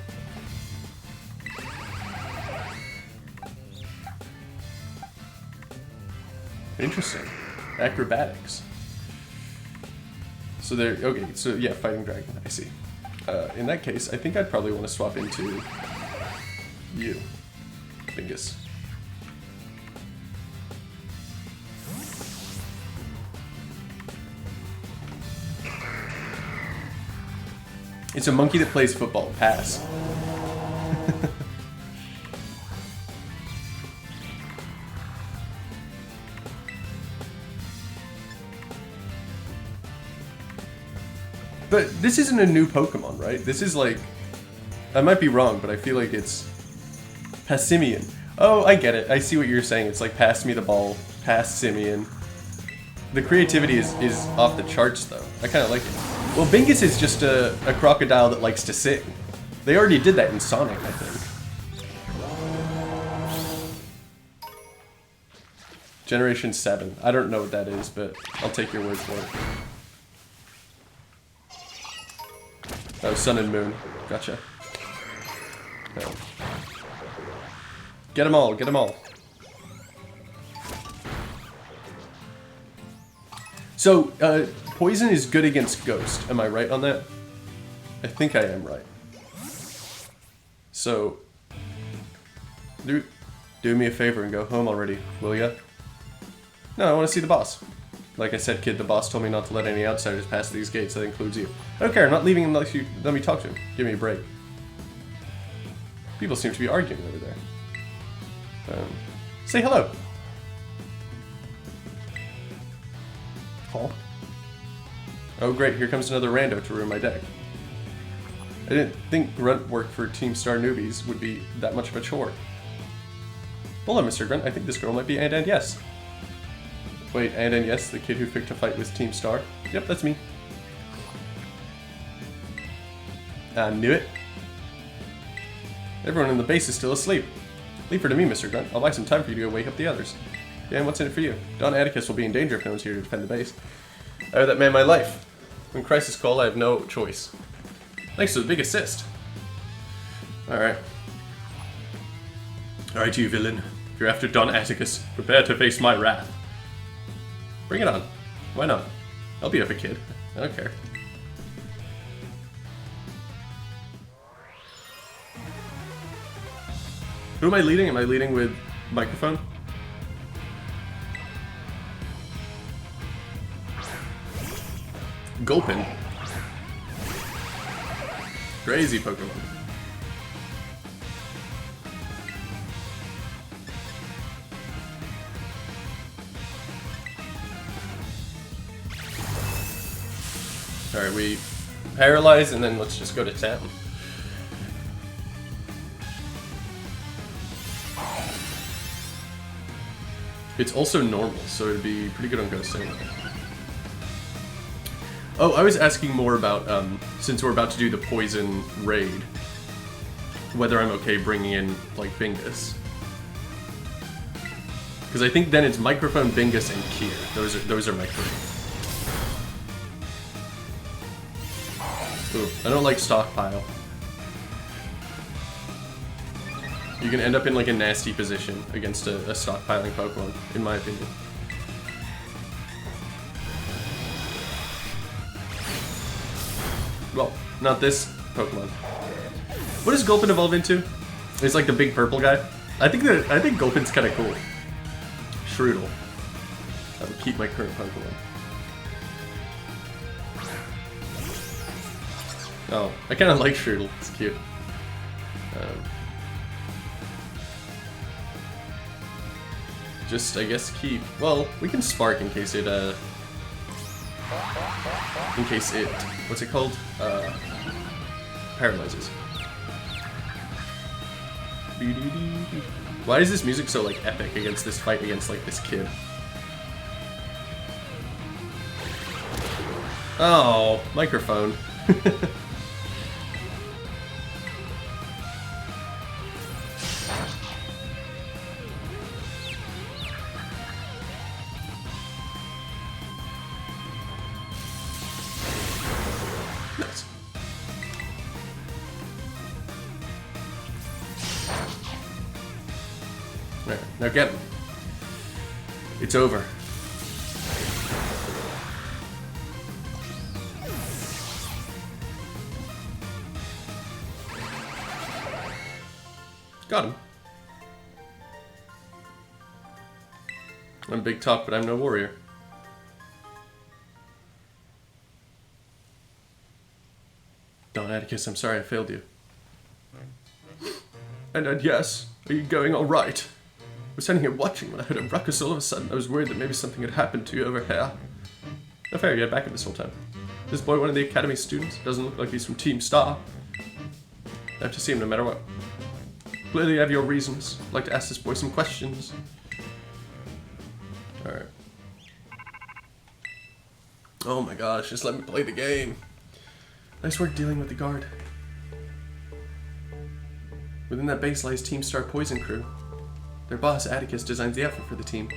Interesting. Acrobatics. So they're okay. So yeah, fighting dragon. I see. In that case, I think I'd probably want to swap into you, Bingus. It's a monkey that plays football. Pass. But this isn't a new Pokemon, right? This is like... I might be wrong, but I feel like it's... Passimian. Oh, I get it. I see what you're saying. It's like, pass me the ball. Pass Simeon. The creativity is off the charts, though. I kind of like it. Well, Bingus is just a crocodile that likes to sing. They already did that in Sonic, I think. Generation 7. I don't know what that is, but I'll take your word for it. Oh, Sun and Moon. Gotcha. Oh. Get them all, get them all. So, poison is good against Ghost. Am I right on that? I think I am right. So, do me a favor and go home already, will ya? No, I want to see the boss. Like I said, kid, the boss told me not to let any outsiders pass these gates. That includes you. I don't care, I'm not leaving unless you let me talk to him. Give me a break. People seem to be arguing over there. Say hello. Paul? Oh great, here comes another rando to ruin my deck. I didn't think grunt work for Team Star newbies would be that much of a chore. Hold on, Mr. Grunt, I think this girl might be and yes. Wait, and yes, the kid who picked a fight with Team Star? Yep, that's me. I knew it. Everyone in the base is still asleep. Leave her to me, Mr. Grunt. I'll buy some time for you to go wake up the others. Dan, what's in it for you? Don Atticus will be in danger if no one's here to defend the base. I owe that man my life. When crisis call, I have no choice. Thanks for the big assist. Alright. Alright, you villain. If you're after Don Atticus, prepare to face my wrath. Bring it on. Why not? I'll beat up a kid. I don't care. Who am I leading? Am I leading with microphone? Gulpin. Crazy Pokemon. Alright, we paralyze and then let's just go to town. It's also normal, so it'd be pretty good on Ghost anyway. Oh, I was asking more about, since we're about to do the poison raid, whether I'm okay bringing in, like, Bingus. Because I think then it's Microphone, Bingus, and Kier. Those are my three. Ooh, I don't like Stockpile. You can end up in, like, a nasty position against a stockpiling Pokemon, in my opinion. Well, not this Pokemon. What does Gulpin evolve into? It's like the big purple guy. I think Gulpin's kind of cool. Shroodle. I would keep my current Pokemon. Oh, I kind of like Shroodle. It's cute. Just, I guess, keep. Well, we can Spark in case it. What's it called? Paralyzes. Why is this music so, like, epic against this fight against, like, this kid? Oh, microphone. Nice. Right, now get him. It's over. Got him. I'm big talk, but I'm no warrior. Don Atticus, I'm sorry I failed you. And yes, are you going all right? I was standing here watching when I heard a ruckus all of a sudden. I was worried that maybe something had happened to you over here. No fair, you had backup this whole time. This boy one of the Academy students? Doesn't look like he's from Team Star. I have to see him no matter what. Clearly you have your reasons. I'd like to ask this boy some questions. Alright. Oh my gosh, just let me play the game. Nice work dealing with the guard. Within that base lies Team Star Poison Crew. Their boss, Atticus, designs the outfit for the team.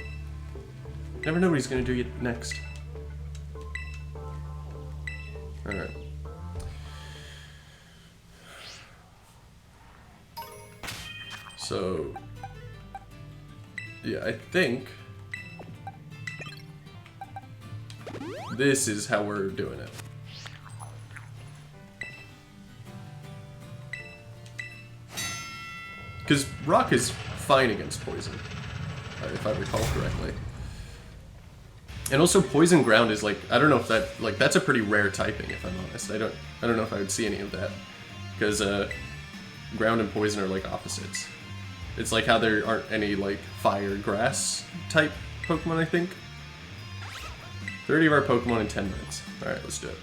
Never know what he's going to do next. Alright. So... yeah, I think... this is how we're doing it. Because Rock is fine against Poison, if I recall correctly. And also Poison Ground is like, I don't know if that, like, that's a pretty rare typing, if I'm honest. I don't know if I would see any of that. Because Ground and Poison are like opposites. It's like how there aren't any like Fire, Grass type Pokemon, I think. 30 of our Pokemon in 10 minutes. Alright, let's do it.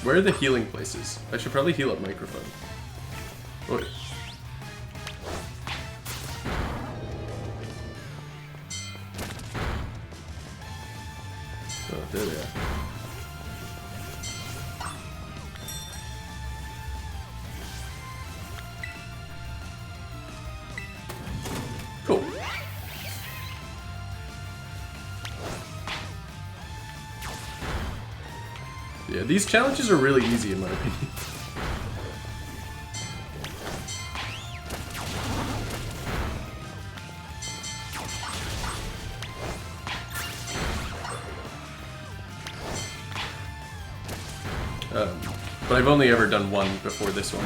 Where are the healing places? I should probably heal up microphone. Wait. Oh, there they are. Cool. Yeah, these challenges are really easy in my opinion. But I've only ever done one before this one.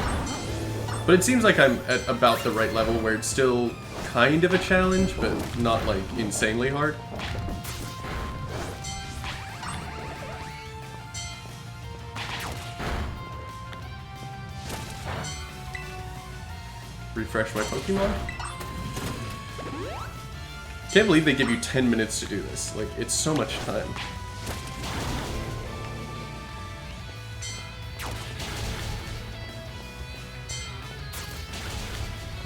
But it seems like I'm at about the right level where it's still kind of a challenge, but not like insanely hard. Refresh my Pokemon. Can't believe they give you 10 minutes to do this. Like, it's so much time.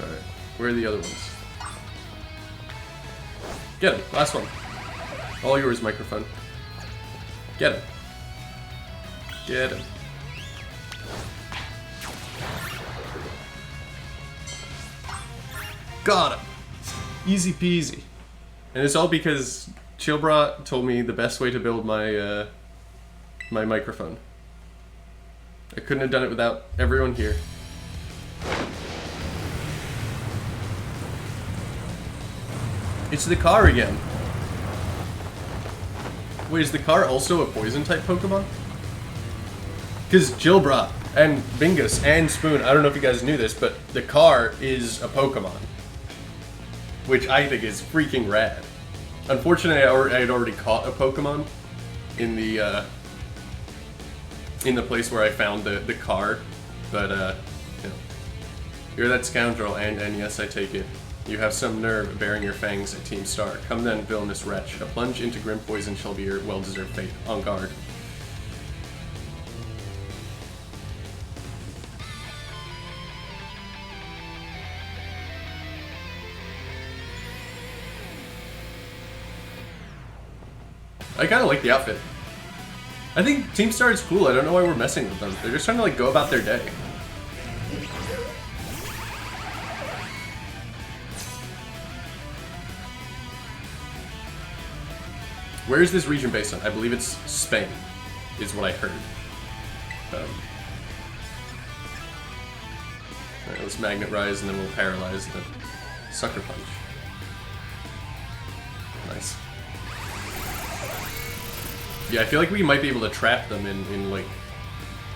Alright, where are the other ones? Get him, last one. All yours, microphone. Get him. Get him. Got him! Easy peasy. And it's all because Chillbra told me the best way to build my my microphone. I couldn't have done it without everyone here. It's the car again. Wait, is the car also a poison type Pokemon? Because Chillbra and Bingus and Spoon, I don't know if you guys knew this, but the car is a Pokemon. Which I think is freaking rad. Unfortunately, I had already caught a Pokemon in the place where I found the car, but you know, you're that scoundrel, and yes, I take it. You have some nerve bearing your fangs at Team Star. Come then, villainous wretch. A plunge into grim poison shall be your well-deserved fate. On guard. I kind of like the outfit. I think Team Star is cool. I don't know why we're messing with them. They're just trying to like go about their day. Where is this region based on? I believe it's Spain, is what I heard. Alright, let's Magnet Rise and then we'll Paralyze and then Sucker Punch. Nice. Yeah, I feel like we might be able to trap them in like,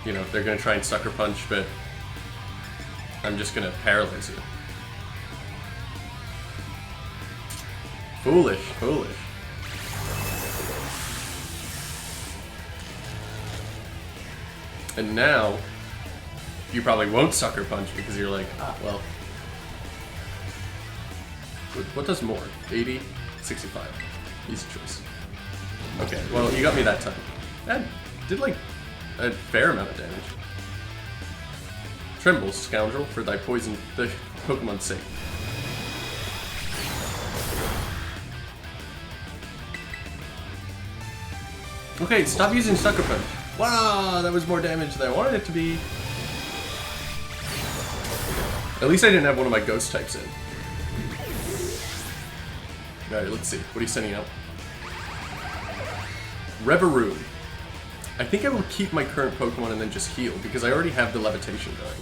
you know, if they're gonna try and Sucker Punch, but I'm just gonna Paralyze you. Foolish, foolish. And now, you probably won't Sucker Punch because you're like, ah, well. What does more? 80? 65. Easy choice. Okay, well, you got me that time. That did, like, a fair amount of damage. Tremble, scoundrel, for thy poison, the Pokemon's sake. Okay, stop using Sucker Punch. Wow, that was more damage than I wanted it to be. At least I didn't have one of my ghost types in. Alright, let's see. What are you sending out? Reveroom. I think I will keep my current Pokemon and then just heal, because I already have the levitation going.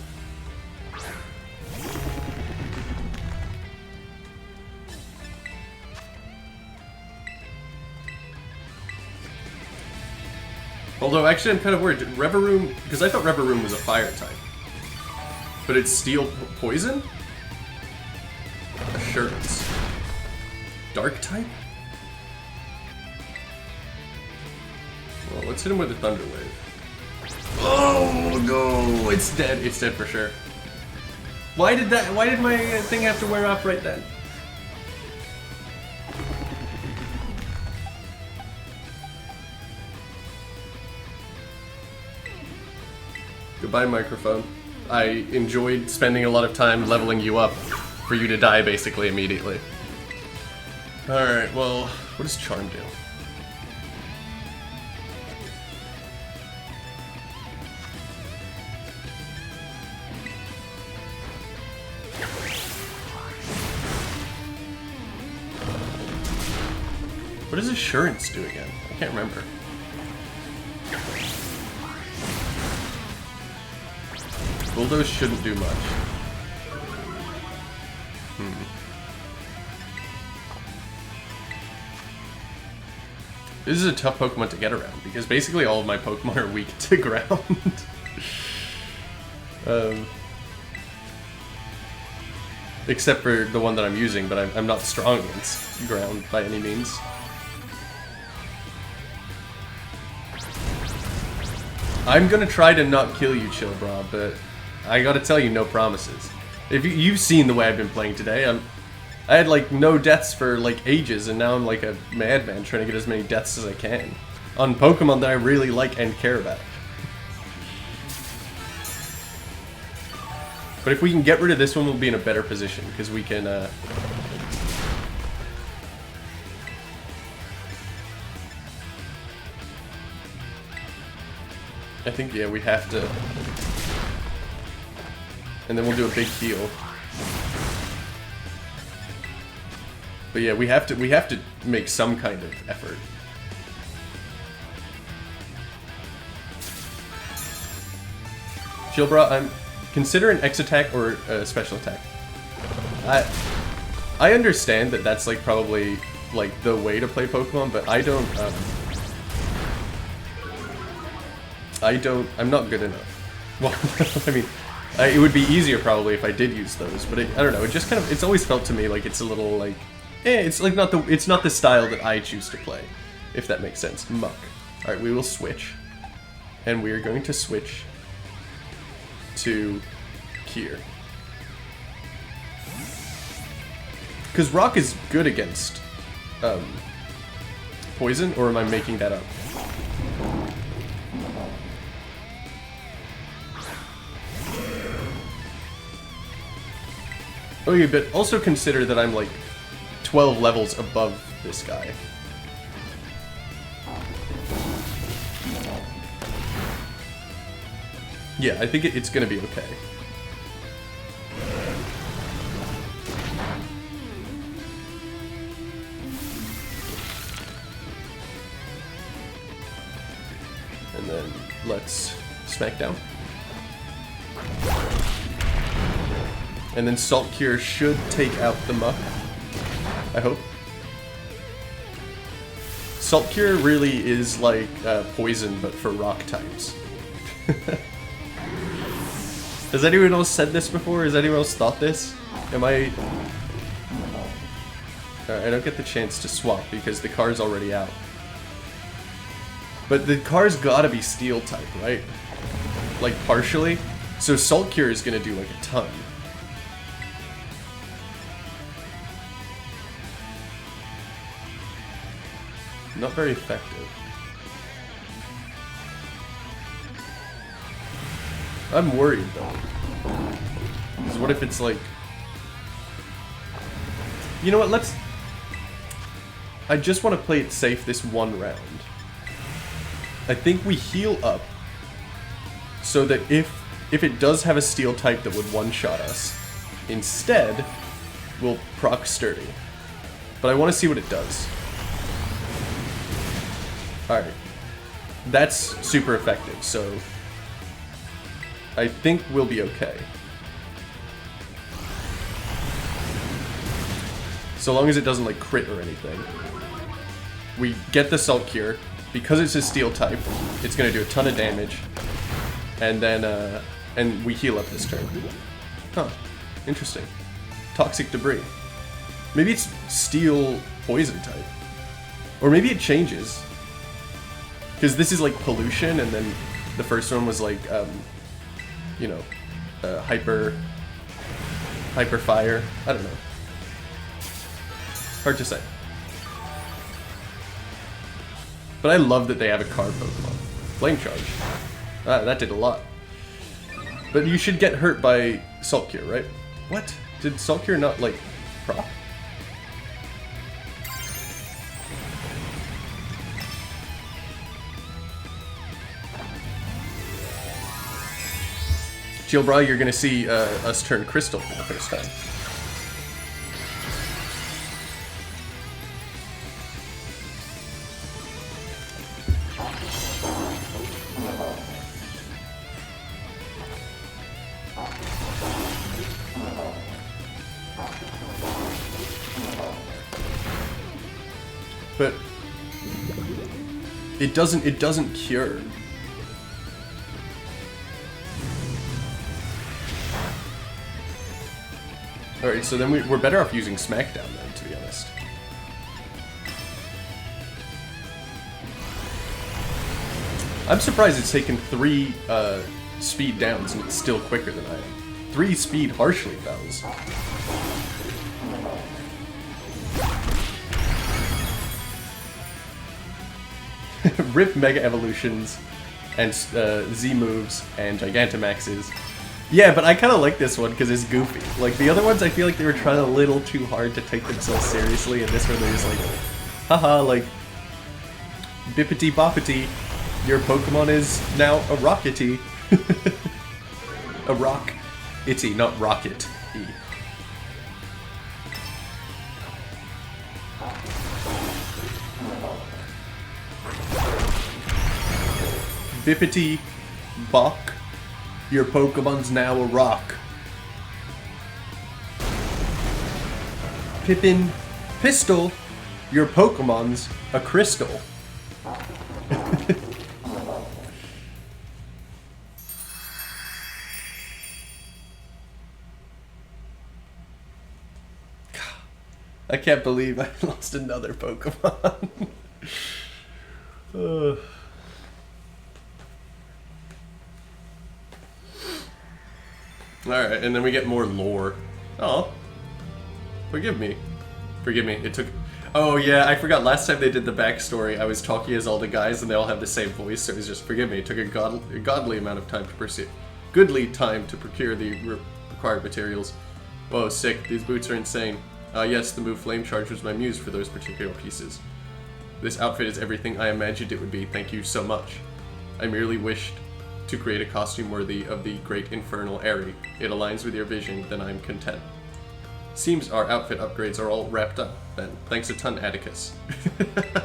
Although, actually, I'm kind of worried. Reveroom, because I thought Reveroom was a fire type. But it's steel poison? Assurance. Dark type? Well, let's hit him with a Thunder Wave. Oh, no! It's dead. It's dead for sure. Why did my thing have to wear off right then? Goodbye, microphone. I enjoyed spending a lot of time leveling you up for you to die basically immediately. Alright, well, what does Charm do? What does Assurance do again? I can't remember. Bulldoze shouldn't do much. This is a tough Pokemon to get around, because basically all of my Pokemon are weak to ground. Except for the one that I'm using, but I'm not strong against ground by any means. I'm gonna try to not kill you, Chillbra, but I gotta tell you, no promises. If you've seen the way I've been playing today, I had like no deaths for like ages, and now I'm like a madman trying to get as many deaths as I can on Pokemon that I really like and care about. But if we can get rid of this one, we'll be in a better position, because we can I think, yeah, we have to. And then we'll do a big heal. But yeah, we have to make some kind of effort. Chillbra, I'm consider an X attack or a special attack. I understand that that's like probably like the way to play Pokemon, but I don't I'm not good enough. Well, I mean, it would be easier probably if I did use those, but I don't know. It just kind of, it's always felt to me like it's a little like, it's like it's not the style that I choose to play, if that makes sense. Muck. All right, we will switch, and we are going to switch to Kier, because Rock is good against poison, or am I making that up? Okay, but also consider that I'm like 12 levels above this guy. Yeah, I think it's gonna be okay. And then let's smack down. And then Salt Cure should take out the Muck, I hope. Salt Cure really is like poison, but for rock types. Has anyone else said this before? Has anyone else thought this? Am I... I don't get the chance to swap because the car's already out. But the car's gotta be Steel type, right? Like, partially. So Salt Cure is gonna do like a ton. Not very effective. I'm worried though. Because what if it's like... You know what, let's... I just want to play it safe this one round. I think we heal up so that if it does have a steel type that would one-shot us, instead, we'll proc Sturdy. But I want to see what it does. Alright. That's super effective, so I think we'll be okay. So long as it doesn't like crit or anything. We get the Salt Cure. Because it's a steel type, it's gonna do a ton of damage. And then and we heal up this turn. Huh. Interesting. Toxic Debris. Maybe it's steel poison type. Or maybe it changes. Because this is like pollution, and then the first one was like, you know, hyper fire. I don't know. Hard to say. But I love that they have a card Pokemon. Flame Charge. That did a lot. But you should get hurt by Salt Cure, right? What? Did Salt Cure not, like, proc? Gilbra, you're gonna see us turn crystal for the first time. But it doesn't cure. Alright, so then we're better off using Smackdown then, to be honest. I'm surprised it's taken 3 speed downs and it's still quicker than I am. 3 speed harshly fells. Rip Mega Evolutions and Z moves and Gigantamaxes. Yeah, but I kind of like this one because it's goofy. Like, the other ones, I feel like they were trying a little too hard to take themselves seriously, and this one they're just like, haha, like, bippity boppity, your Pokemon is now a Rockety. A Rock-itty, not Rocket-y. Bippity Bok. Your Pokemon's now a rock. Pippin Pistol, your Pokemon's a crystal. I can't believe I lost another Pokemon. Alright, and then we get more lore. Oh. Forgive me. Forgive me, it took... Oh yeah, I forgot last time they did the backstory, I was talking as all the guys and they all have the same voice, so it was just, forgive me, it took a godly amount of time to pursue... Goodly time to procure the required materials. Whoa, sick, these boots are insane. Yes, the move Flame Charge was my muse for those particular pieces. This outfit is everything I imagined it would be, thank you so much. I merely wished to create a costume worthy of the great infernal Airy. It aligns with your vision, then I'm content. Seems our outfit upgrades are all wrapped up, then. Thanks a ton, Atticus.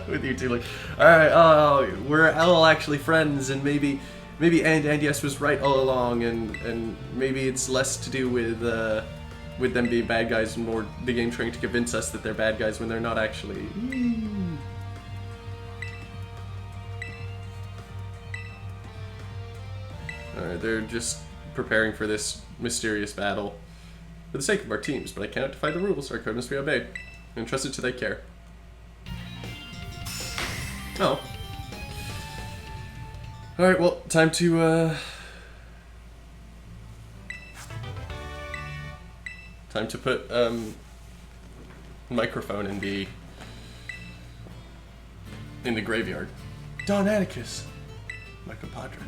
With you two, like, alright, oh, we're all actually friends, and maybe and yes was right all along, and maybe it's less to do with them being bad guys and more the game trying to convince us that they're bad guys when they're not actually. Alright, they're just preparing for this mysterious battle. For the sake of our teams, but I cannot defy the rules. Our code must be obeyed. I'm entrusted to thy care. Oh. Alright, well, time to, time to put, microphone in the graveyard. Don Atticus, my compadre.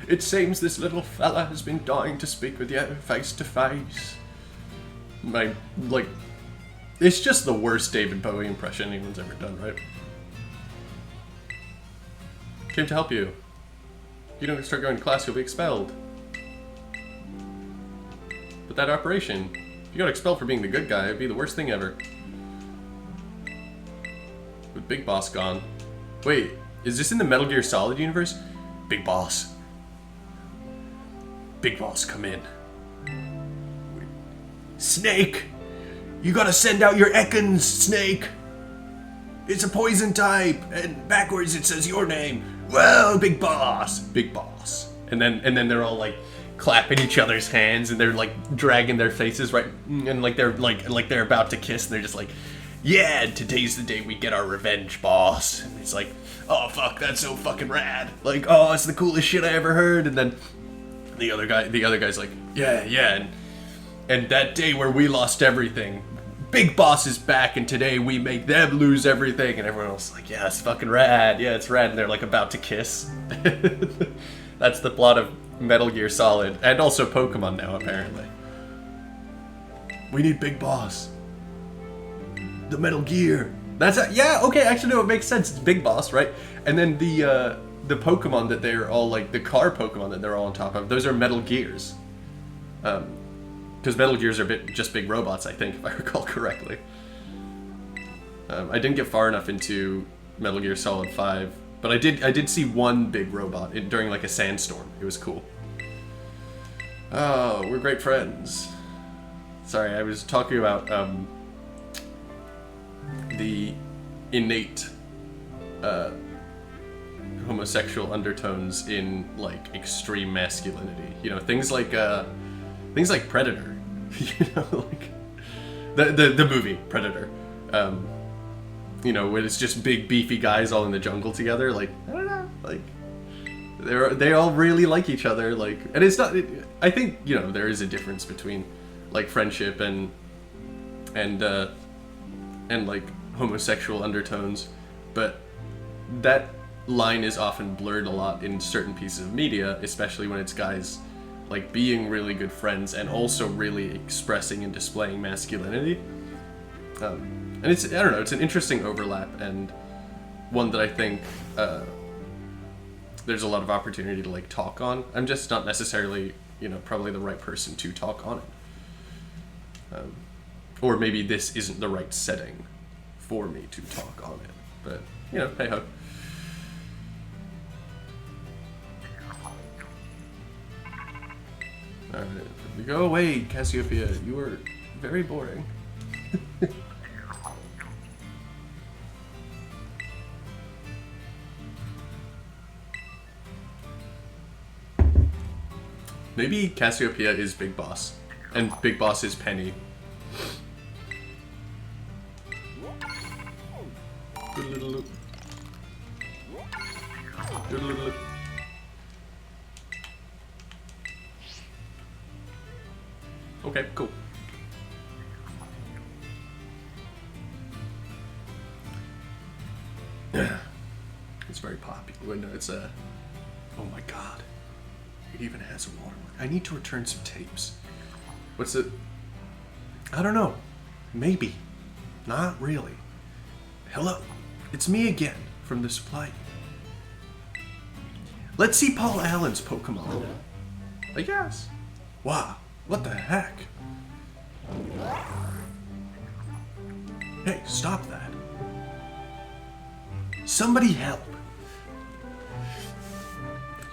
It seems this little fella has been dying to speak with you face to face. It's just the worst David Bowie impression anyone's ever done, right? Came to help you. You don't start going to class, you'll be expelled. But that operation, if you got expelled for being the good guy, it'd be the worst thing ever. With Big Boss gone. Wait, is this in the Metal Gear Solid universe? Big Boss. Big Boss, come in. Snake! You gotta send out your Ekans, Snake! It's a poison type, and backwards it says your name. Whoa, Big Boss! Big Boss. And then they're all like clapping each other's hands and they're like dragging their faces right and like they're about to kiss and they're just like, yeah, today's the day we get our revenge, boss. And it's like, oh fuck, that's so fucking rad. Like, oh, it's the coolest shit I ever heard. And then the other guy's like, yeah, and that day where we lost everything, Big Boss is back, and today we make them lose everything. And everyone else is like, yeah, it's fucking rad. Yeah, it's rad. And they're like about to kiss. That's the plot of Metal Gear Solid, and also Pokemon now, apparently. We need Big Boss. The Metal Gear. That's yeah, okay, actually no, it makes sense. It's Big Boss, right? And then the Pokemon that they're all like, the car Pokemon that they're all on top of, those are Metal Gears. Because Metal Gears are just big robots, I think, if I recall correctly. I didn't get far enough into Metal Gear Solid 5, but I did see one big robot during like a sandstorm. It was cool. Oh, we're great friends. Sorry, I was talking about the innate homosexual undertones in like extreme masculinity. You know, things like Predator. You know, like the movie Predator. You know, when it's just big beefy guys all in the jungle together. Like, I don't know, like they all really like each other. Like, and it's not. I think, you know, there is a difference between like friendship and like homosexual undertones, but that line is often blurred a lot in certain pieces of media, especially when it's guys like being really good friends and also really expressing and displaying masculinity. And it's, I don't know, it's an interesting overlap, and one that I think there's a lot of opportunity to like talk on. I'm just not necessarily, you know, probably the right person to talk on it. Or maybe this isn't the right setting for me to talk on it. But, you know, hey ho. Alright, go away, Cassiopeia. You are very boring. Maybe Cassiopeia is Big Boss, and Big Boss is Penny. Okay, cool. It's very popular. Wait, no, it's a... Oh my god. It even has a watermark. I need to return some tapes. What's it? I don't know. Maybe. Not really. Hello. It's me again, from the supply. Let's see Paul Allen's Pokemon. I guess. Wow. What the heck? Hey, stop that. Somebody help.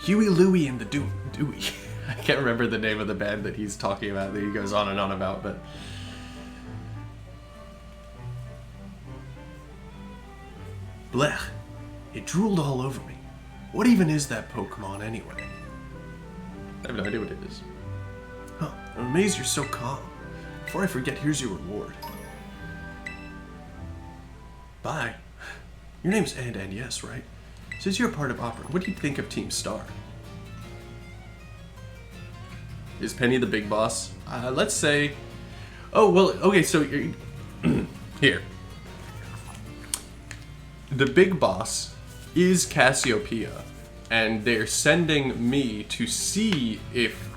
Huey, Louie, and the Dewey. I can't remember the name of the band that he's talking about, that he goes on and on about, but... Blech. It drooled all over me. What even is that Pokemon anyway? I have no idea what it is. Huh. I'm amazed you're so calm. Before I forget, here's your reward. Bye. Your name's and yes, right? Since you're a part of Opera, what do you think of Team Star? Is Penny the Big Boss? Let's say... Oh, well, okay, so... Here. The Big Boss is Cassiopeia, and they're sending me to see if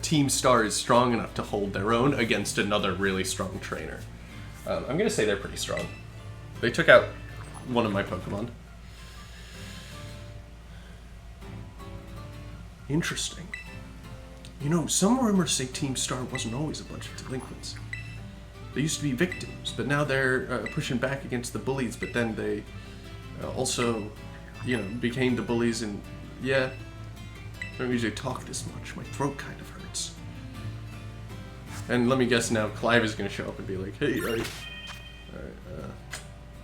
Team Star is strong enough to hold their own against another really strong trainer. I'm gonna say they're pretty strong. They took out one of my Pokemon. Interesting. You know, some rumors say Team Star wasn't always a bunch of delinquents. They used to be victims, but now they're pushing back against the bullies, but then they also, you know, became the bullies, and yeah, I don't usually talk this much. My throat kind of hurts. And let me guess now, Clive is going to show up and be like, hey, alright,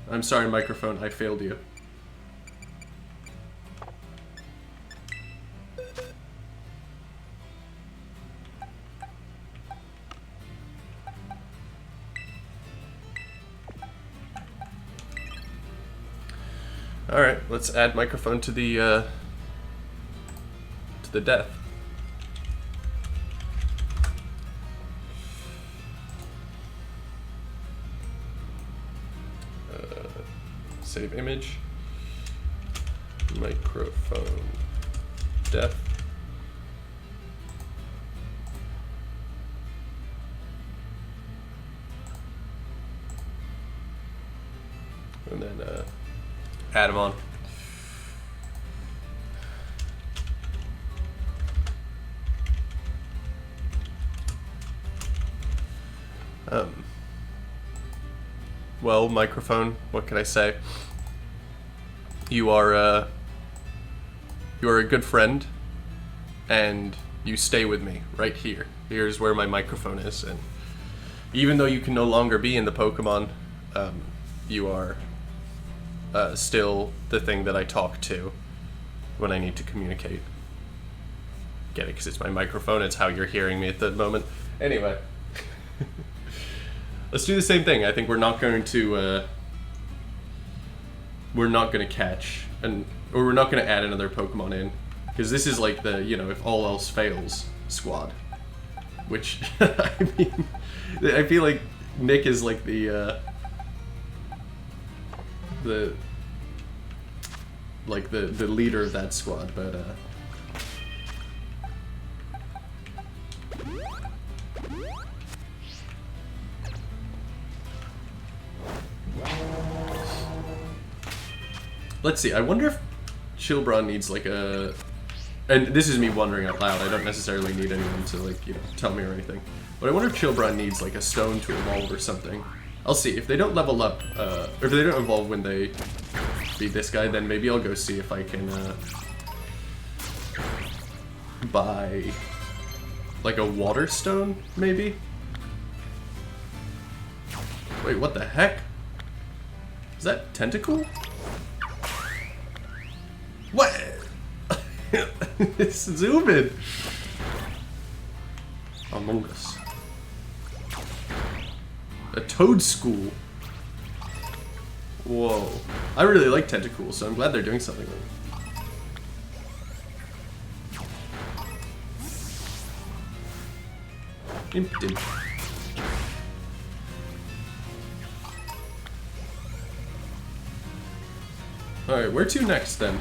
I'm sorry, microphone, I failed you. Alright, let's add microphone to the death. Save image. Microphone death. add him on. Well, microphone, what can I say? You are a good friend, and you stay with me right here. Here's where my microphone is, and even though you can no longer be in the Pokemon, you are still the thing that I talk to when I need to communicate. Get it? Because it's my microphone, it's how you're hearing me at the moment. Anyway. Let's do the same thing. I think we're not going to catch, or we're not going to add another Pokemon in. Because this is like the, you know, if all else fails squad. Which, I mean, I feel like Nick is like the leader of that squad, but let's see, I wonder if Chilbron needs like a... And this is me wondering out loud, I don't necessarily need anyone to like, you know, tell me or anything. But I wonder if Chilbron needs like a stone to evolve or something. I'll see, if they don't level up, or if they don't evolve when they beat this guy, then maybe I'll go see if I can buy like a water stone, maybe? Wait, what the heck? Is that Tentacool? What? It's zooming. Among Us. A Toadstool. Whoa. I really like Tentacool, so I'm glad they're doing something with it. Imp Dimp. Alright, where to next then?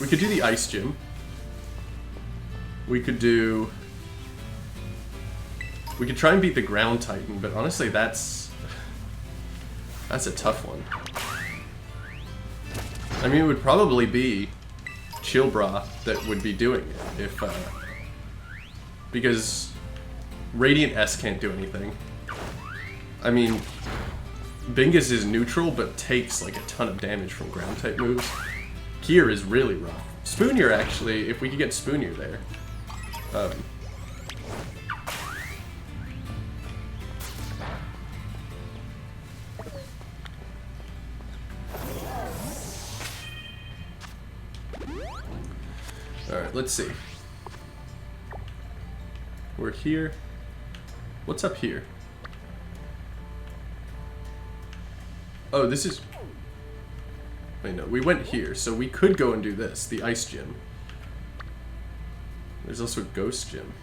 We could do the Ice Gym. We could try and beat the Ground Titan, but honestly that's a tough one. I mean, it would probably be Chilbra that would be doing it, if, because Radiant S can't do anything. I mean, Bingus is neutral, but takes like a ton of damage from ground type moves. Kier is really rough. Spoonier, actually, if we could get Spoonier there. Alright, let's see. We're here. What's up here? Oh, this is... Wait, no, we went here, so we could go and do this, the Ice Gym. There's also a Ghost Gym.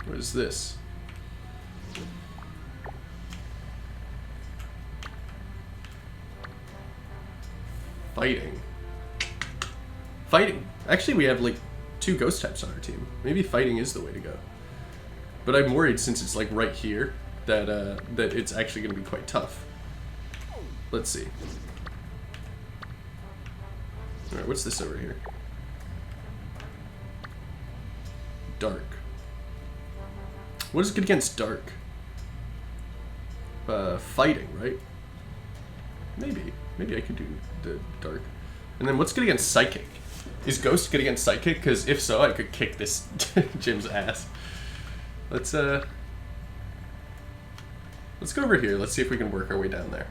What is this? Fighting. Fighting. Actually, we have like 2 ghost types on our team. Maybe fighting is the way to go. But I'm worried since it's like right here that that it's actually going to be quite tough. Let's see. All right, what's this over here? Dark. What is good against dark? Fighting, right? Maybe I could do the dark. And then what's good against psychic? Is Ghost good against psychic? Because if so, I could kick this gym's ass. Let's go over here. Let's see if we can work our way down there.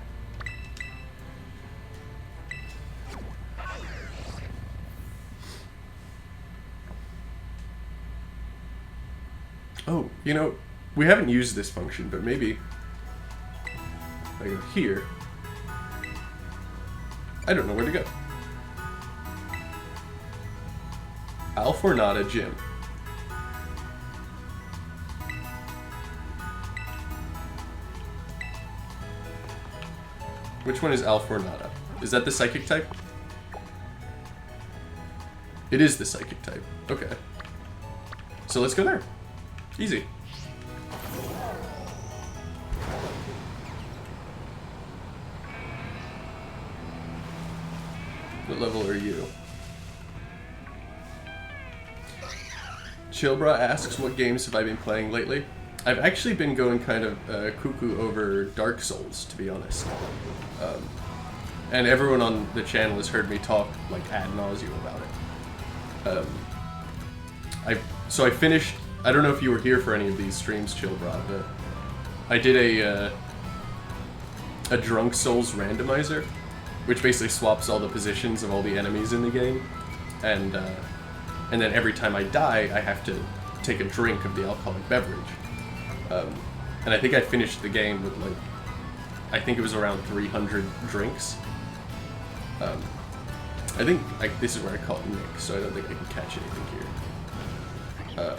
Oh, you know, we haven't used this function, but maybe I go here. I don't know where to go. Alfornada Gym. Which one is Alfornada? Is that the psychic type? It is the psychic type. Okay. So let's go there. Easy. What level are you? Chillbra asks, what games have I been playing lately? I've actually been going kind of cuckoo over Dark Souls, to be honest. And everyone on the channel has heard me talk like ad nauseum about it. So I finished. I don't know if you were here for any of these streams, Chillbra, but I did a Drunk Souls randomizer, which basically swaps all the positions of all the enemies in the game, and then every time I die, I have to take a drink of the alcoholic beverage. And I think I finished the game with like, I think it was around 300 drinks. I think this is where I caught Nick, so I don't think I can catch anything here.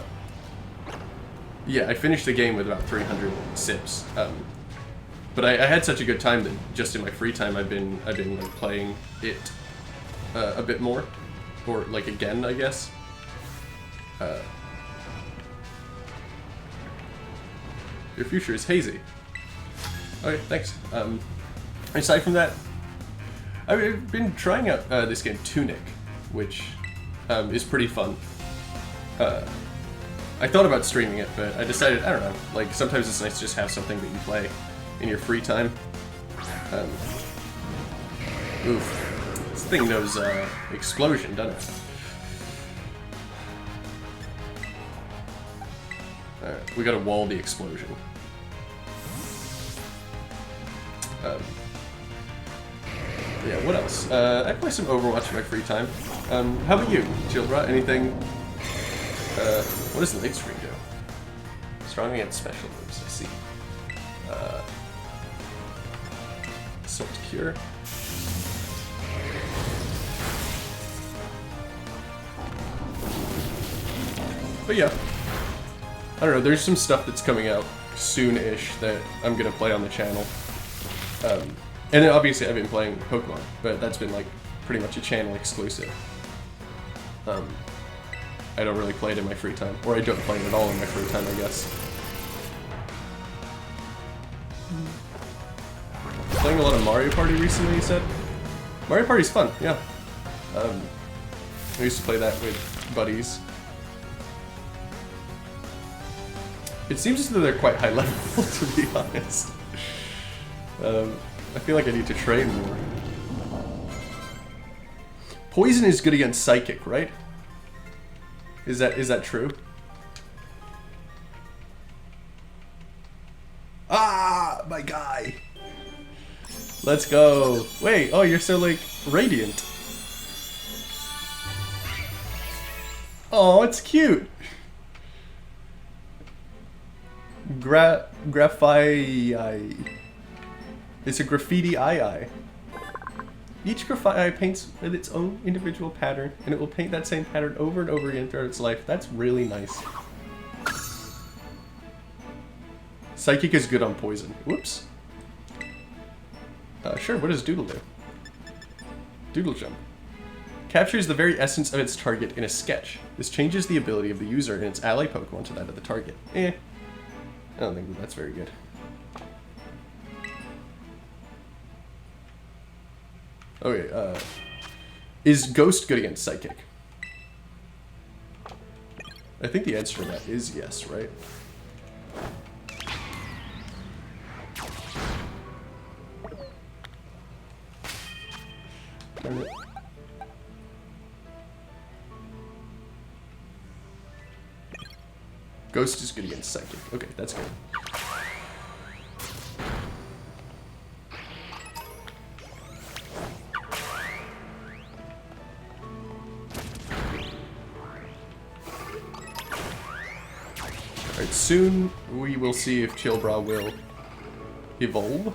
Yeah, I finished the game with about 300 sips. But I had such a good time that just in my free time I've been like playing it a bit more, or like again, I guess. Your future is hazy. Okay, thanks. Aside from that, I've been trying out this game Tunic, which is pretty fun. I thought about streaming it, but I decided, I don't know, like sometimes it's nice to just have something that you play in your free time. Oof. This thing knows explosion, doesn't it? Alright, we gotta wall the explosion. Yeah, what else? I play some Overwatch in my free time. How about you, Chillbra? Anything? What does the late screen do? Strong against special moves, I see. Sort Cure. But yeah. I don't know, there's some stuff that's coming out soon-ish that I'm gonna play on the channel. And then obviously I've been playing Pokemon, but that's been like pretty much a channel exclusive. I don't really play it in my free time, or I don't play it at all in my free time, I guess. Playing a lot of Mario Party recently, you said? Mario Party's fun, yeah. I used to play that with buddies. It seems as though they're quite high level, to be honest. I feel like I need to train more. Poison is good against Psychic, right? Is that true? Ah, my guy! Let's go! Wait, oh, you're so, like, radiant. Oh, it's cute! Graphite. It's a graffiti eye. Each graffiti paints with its own individual pattern, and it will paint that same pattern over and over again throughout its life. That's really nice. Psychic is good on poison. Whoops. Sure, what does Doodle do? Doodle Jump. Captures the very essence of its target in a sketch. This changes the ability of the user and its ally Pokemon to that of the target. I don't think that's very good. Okay, is Ghost good against Psychic? I think the answer to that is yes, right? Darn it. Ghost is good against Psychic. Okay, that's good. Alright, soon we will see if Chillbra will evolve.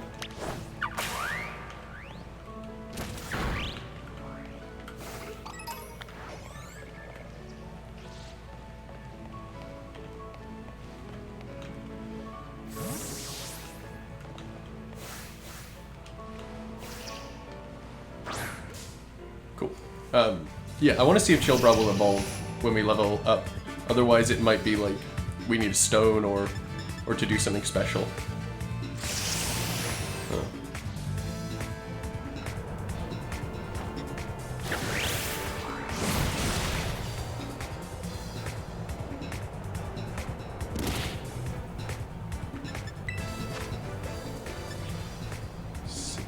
Cool. Yeah, I want to see if Chillbra will evolve when we level up. Otherwise, it might be like we need a stone or to do something special.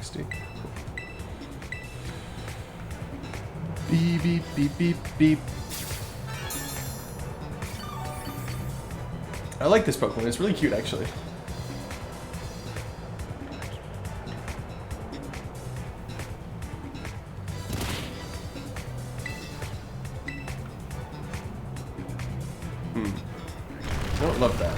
60. Beep, beep, beep, beep, beep. I like this Pokemon. It's really cute, actually. I don't love that.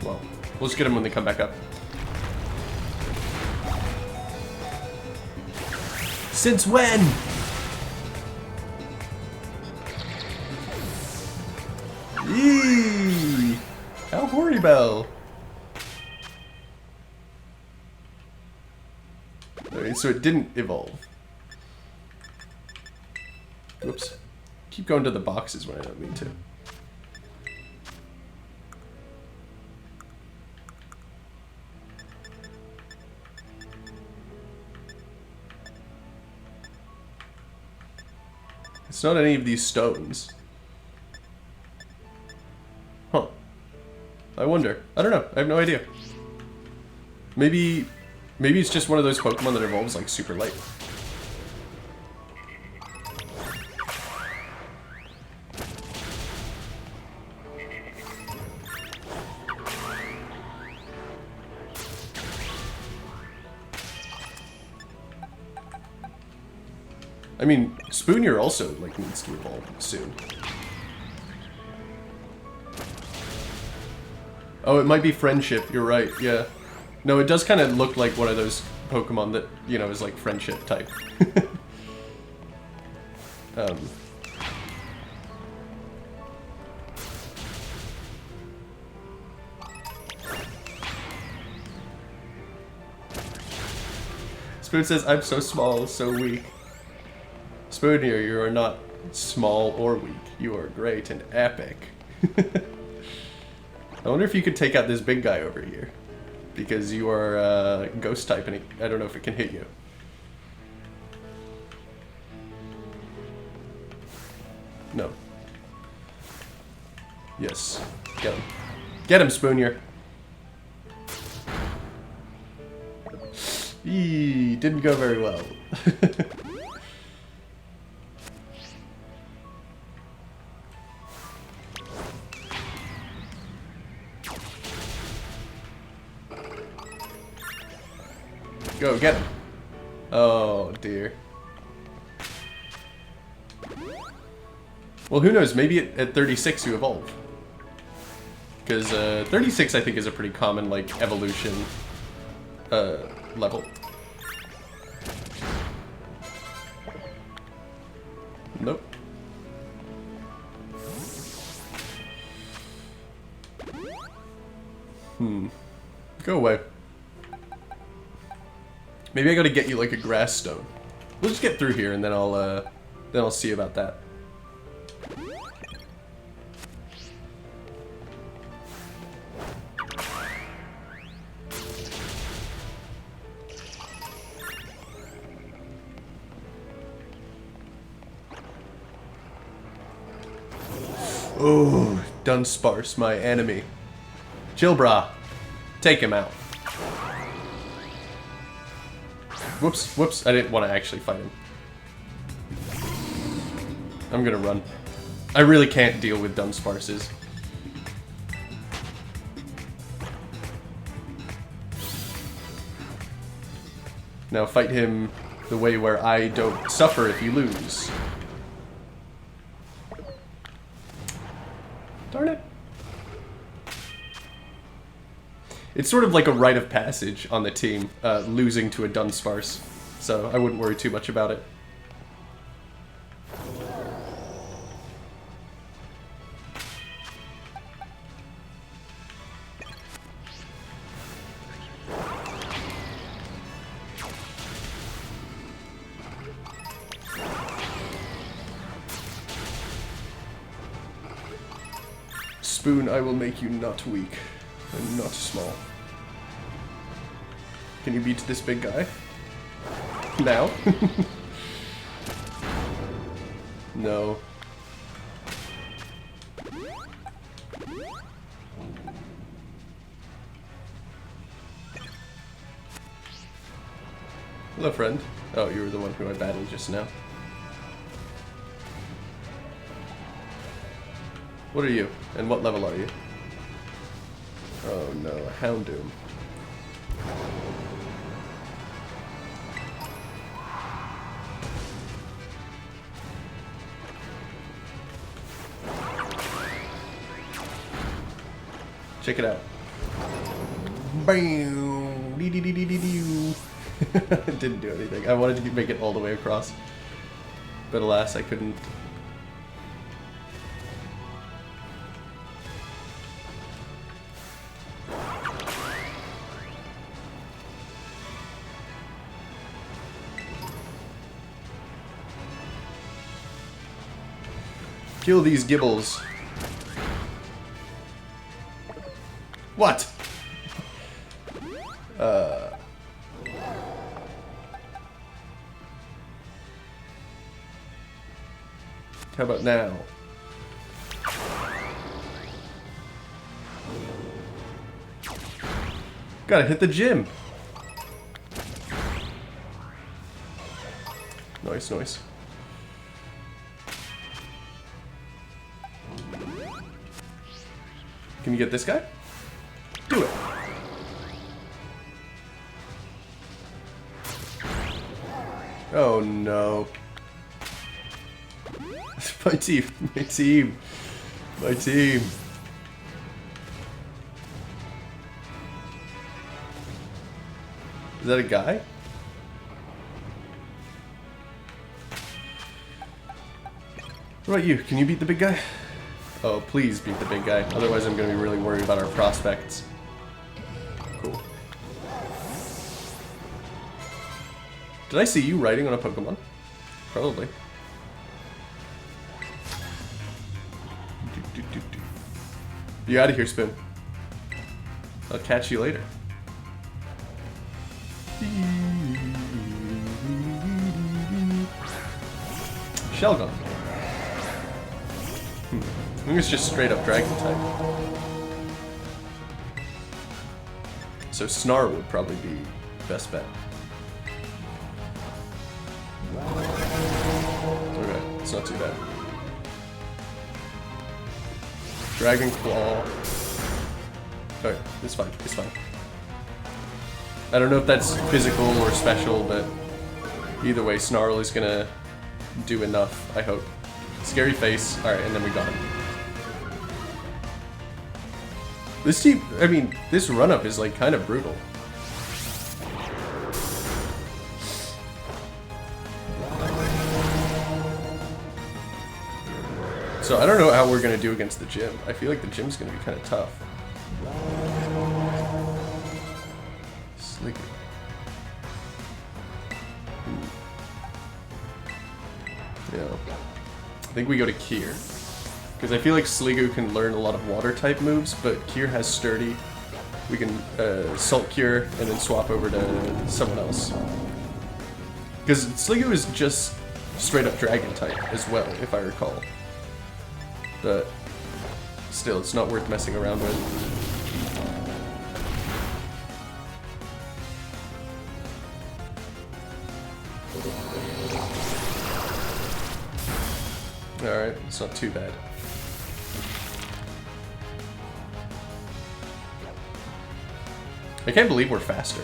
Well, we'll just get them when they come back up. Since when? Eee! How horrible! Alright, so it didn't evolve. Whoops. Keep going to the boxes when I don't mean to. It's not any of these stones. Huh. I wonder. I don't know. I have no idea. Maybe it's just one of those Pokemon that evolves like super late. I mean, Spoonier also like needs to evolve soon. Oh, it might be Friendship. You're right. Yeah. No, it does kind of look like one of those Pokemon that, you know, is like Friendship type. Spoon says, I'm so small, so weak. Spoonier, you are not small or weak. You are great and epic. I wonder if you could take out this big guy over here. Because you are ghost type and I don't know if it can hit you. No. Yes. Get him. Get him, Spoonier. Eee, didn't go very well. Go, get him. Oh, dear. Well, who knows? Maybe at 36 you evolve. Because 36, I think, is a pretty common, like, evolution level. Nope. Go away. Maybe I gotta get you like a grass stone. We'll just get through here and then I'll see about that. Oh, Dunsparce, my enemy. Chill, brah. Take him out. Whoops, whoops, I didn't want to actually fight him. I'm gonna run. I really can't deal with Dunsparces. Now fight him the way where I don't suffer if you lose. Darn it. It's sort of like a rite of passage on the team, losing to a Dunsparce, so I wouldn't worry too much about it. Spoon, I will make you not weak and not small. Can you beat this big guy? Now? No. Hello, friend. Oh, you were the one who I battled just now. What are you? And what level are you? Oh no, a Houndoom. Check it out. Bam! Didn't do anything. I wanted to make it all the way across, but alas, I couldn't. Kill these gibbles. What? How about now? Gotta hit the gym. Nice, nice. Can you get this guy? Do it. Oh no. My team, my team, my team. Is that a guy? What about you? Can you beat the big guy? Oh, please beat the big guy. Otherwise I'm going to be really worried about our prospects. Cool. Did I see you riding on a Pokemon? Probably. You out of here, Spoon. I'll catch you later. Shelgon. I think it's just straight up Dragon type. So Snarl would probably be best bet. Okay, it's not too bad. Dragon Claw. Okay, it's fine, it's fine. I don't know if that's physical or special, but either way, Snarl is gonna do enough, I hope. Scary face. Alright, and then we got him. This team, I mean, this run-up is like kind of brutal. So I don't know how we're gonna do against the gym. I feel like the gym's gonna be kind of tough. Slicker. Yeah. I think we go to Kier. Because I feel like Sliggoo can learn a lot of water-type moves, but Kier has Sturdy. We can Salt Cure and then swap over to someone else. Because Sliggoo is just straight-up Dragon-type as well, if I recall. But still, it's not worth messing around with. Alright, it's not too bad. I can't believe we're faster.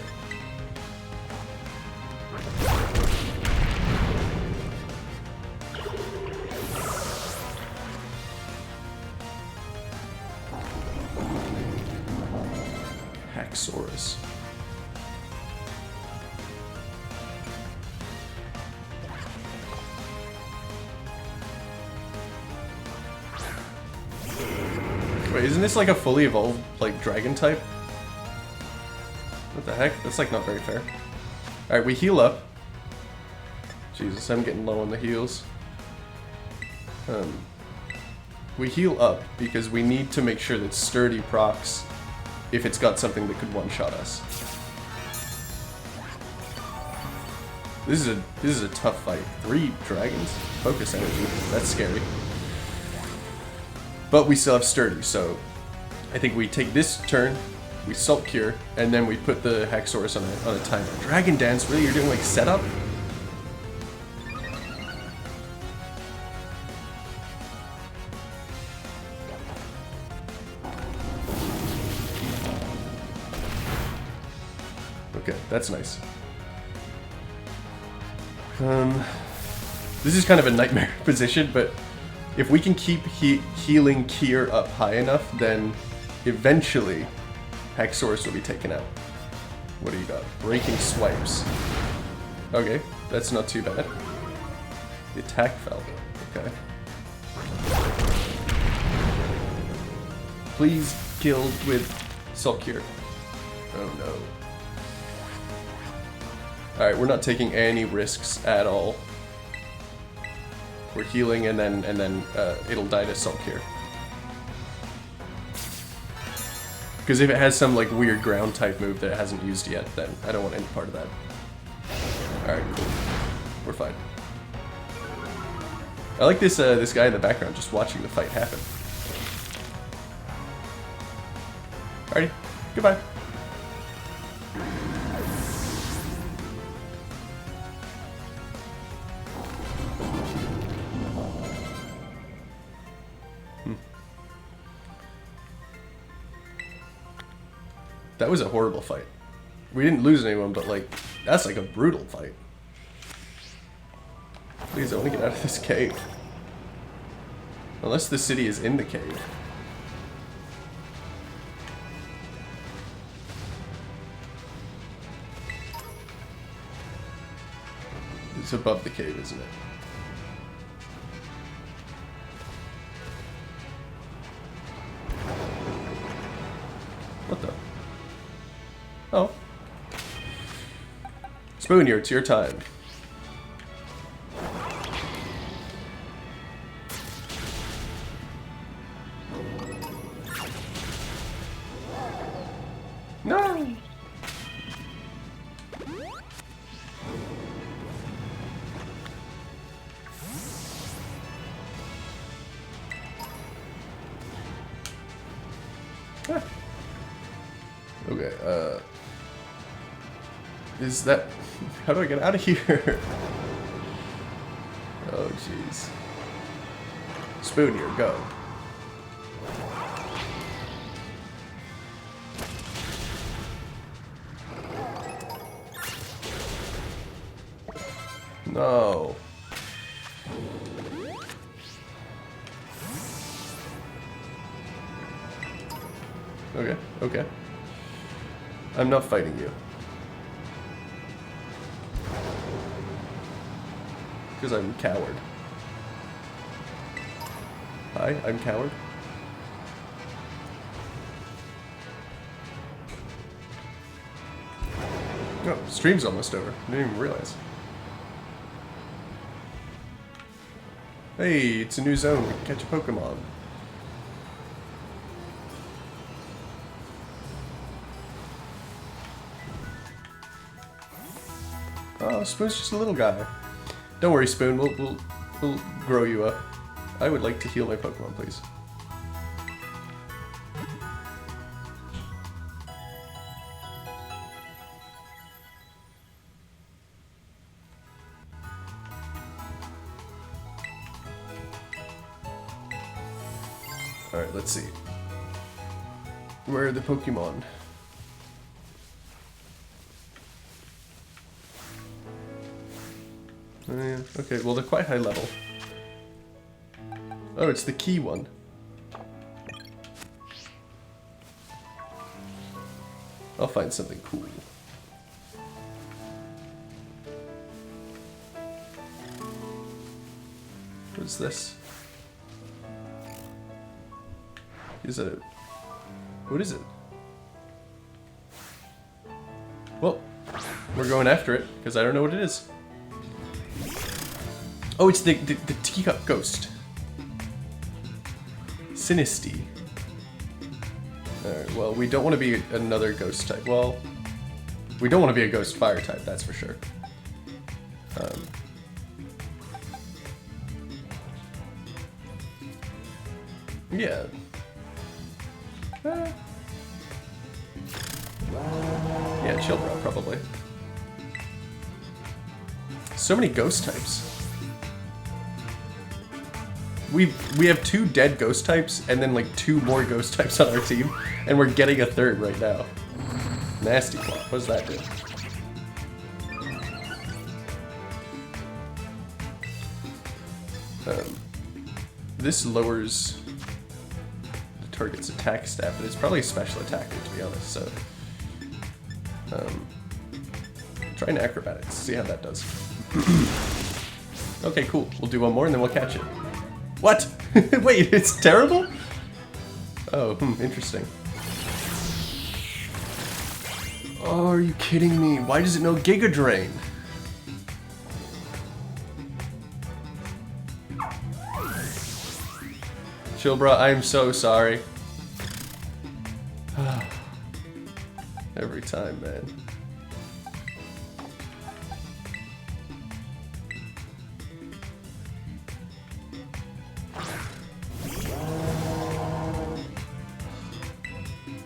Haxorus. Wait, isn't this like a fully evolved, like, dragon type? What the heck? That's like not very fair. Alright, we heal up. Jesus, I'm getting low on the heals. We heal up because we need to make sure that Sturdy procs if it's got something that could one-shot us. This is a tough fight. 3 dragons? Focus energy. That's scary. But we still have sturdy, so I think we take this turn, we salt cure, and then we put the Haxorus on a timer. Dragon Dance, really? You're doing like setup? Okay, that's nice. This is kind of a nightmare position, but if we can keep healing Kier up high enough, then eventually Haxorus will be taken out. What do you got? Breaking swipes. Okay, that's not too bad. The attack fell. Okay. Please kill with Salt Cure. Oh no. Alright, we're not taking any risks at all. We're healing and then it'll die to Salt Cure. Because if it has some like weird ground type move that it hasn't used yet, then I don't want any part of that. Alright, cool. We're fine. I like this this guy in the background just watching the fight happen. Alrighty, goodbye. That was a horrible fight. We didn't lose anyone, but like, that's like a brutal fight. Please, I want to get out of this cave. Unless the city is in the cave. It's above the cave, isn't it? What the? Oh. Spoonier, it's your time. No! Ah. Okay, is that... How do I get out of here? Oh, jeez. Spoonier, go. No. Okay, okay. I'm not fighting you. Because I'm a coward. Hi, I'm coward. Oh, stream's almost over. I didn't even realize. Hey, it's a new zone. We can catch a Pokemon. Oh, Spoon's just a little guy. Don't worry, Spoon. We'll grow you up. I would like to heal my Pokemon, please. Alright, let's see. Where are the Pokemon? Okay, well they're quite high level. Oh, it's the key one. I'll find something cool. What's this? Is it? What is it? Well, we're going after it because I don't know what it is. Oh, it's the teacup ghost. Sinisty. Alright, well, we don't want to be another ghost type. Well, we don't want to be a ghost fire type, that's for sure. Yeah. Yeah, Chillbra, probably. So many ghost types. We have 2 dead ghost types, and then like 2 more ghost types on our team, and we're getting a 3rd right now. Nasty plot. What does that do? This lowers the target's attack stat, but it's probably a special attacker, to be honest, so... try an acrobatics, see how that does. Okay, cool. We'll do one more and then we'll catch it. What? Wait, it's terrible? Oh, interesting. Oh, are you kidding me? Why does it know Giga Drain? Chillbra, I'm so sorry. Every time, man.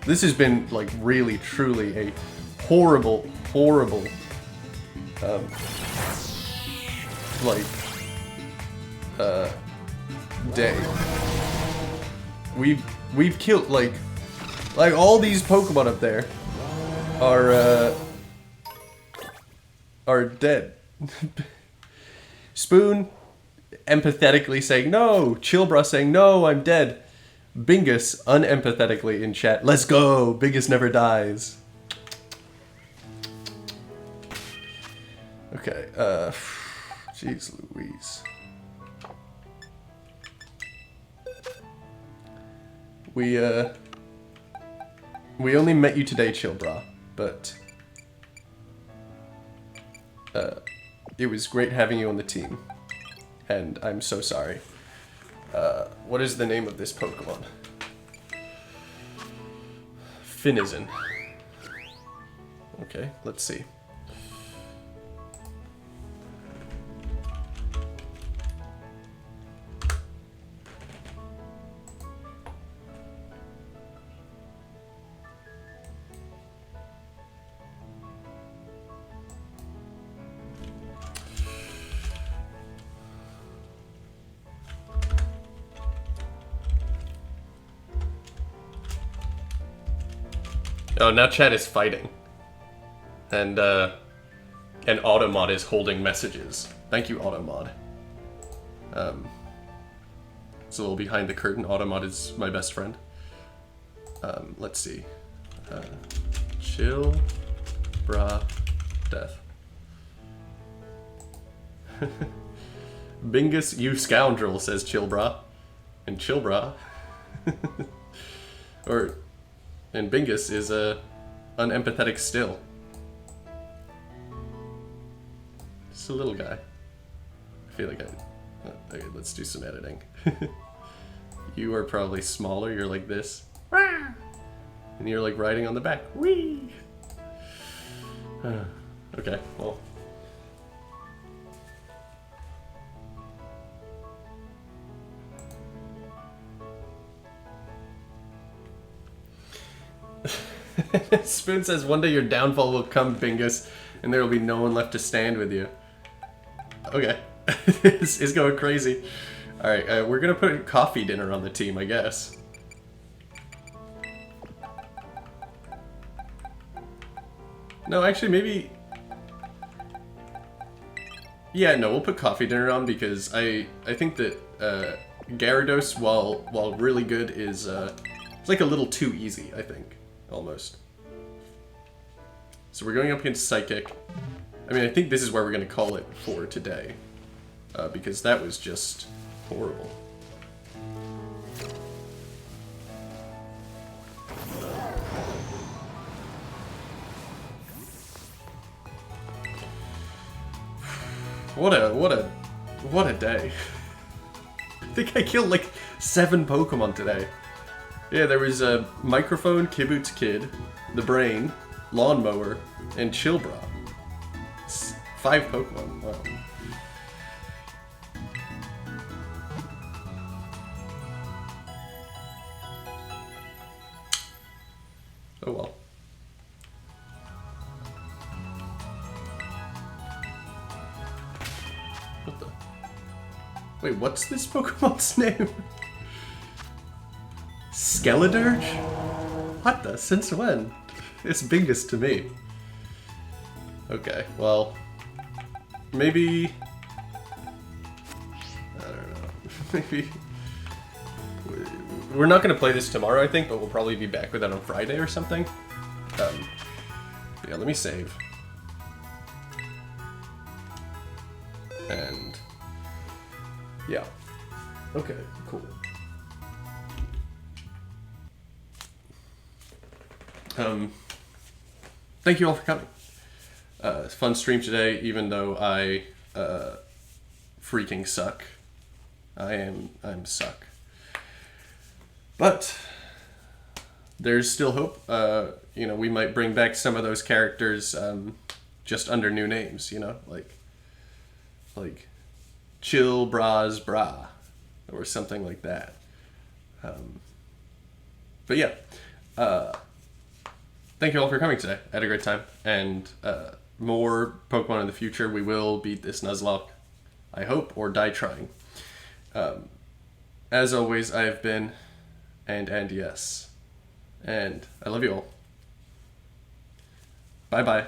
This has been, like, really, truly a horrible, horrible, day. We've killed, like all these Pokemon up there are dead. Spoon empathetically saying no, Chillbra saying no, I'm dead. Bingus unempathetically in chat, let's go, Bingus never dies. Okay, jeez Louise. We only met you today, Chillbra, but it was great having you on the team, and I'm so sorry. What is the name of this Pokemon? Finizen. Okay, let's see. Oh, now chat is fighting. And Automod is holding messages. Thank you, Automod. It's a little behind the curtain. Automod is my best friend. Let's see. Chill, bra, death. Bingus, you scoundrel, says Chillbra. And Chillbra. And Bingus is unempathetic still. Just a little guy. I feel like okay, let's do some editing. You are probably smaller, you're like this. And you're like riding on the back. Whee! Okay, well. Spoon says, one day your downfall will come, Bingus, and there will be no one left to stand with you. Okay. This is going crazy. Alright, we're gonna put coffee dinner on the team, I guess. No, actually, maybe... Yeah, no, we'll put coffee dinner on because I think that Gyarados, while really good, is it's like a little too easy, I think. Almost. So we're going up against Psychic. I mean, I think this is where we're going to call it for today. Because that was just horrible. What a day. I think I killed like 7 Pokemon today. Yeah, there was a Microphone, Kibbutz Kid, the Brain, Lawnmower, and Chillbra. 5 Pokemon. Wow. Oh well. What the? Wait, what's this Pokemon's name? Skeledirge? What the? Since when? It's biggest to me. Okay, well, maybe, I don't know, maybe, we're not going to play this tomorrow, I think, but we'll probably be back with it on Friday or something. Yeah, let me save. And, yeah. Okay, cool. Thank you all for coming. It's a fun stream today, even though I freaking suck. I'm suck. But there's still hope. You know, we might bring back some of those characters just under new names, you know, like Chill Bras Bra or something like that. But yeah, thank you all for coming today. I had a great time, and more Pokemon in the future. We will beat this Nuzlocke, I hope, or die trying. As always, I have been, and yes, and I love you all. Bye bye.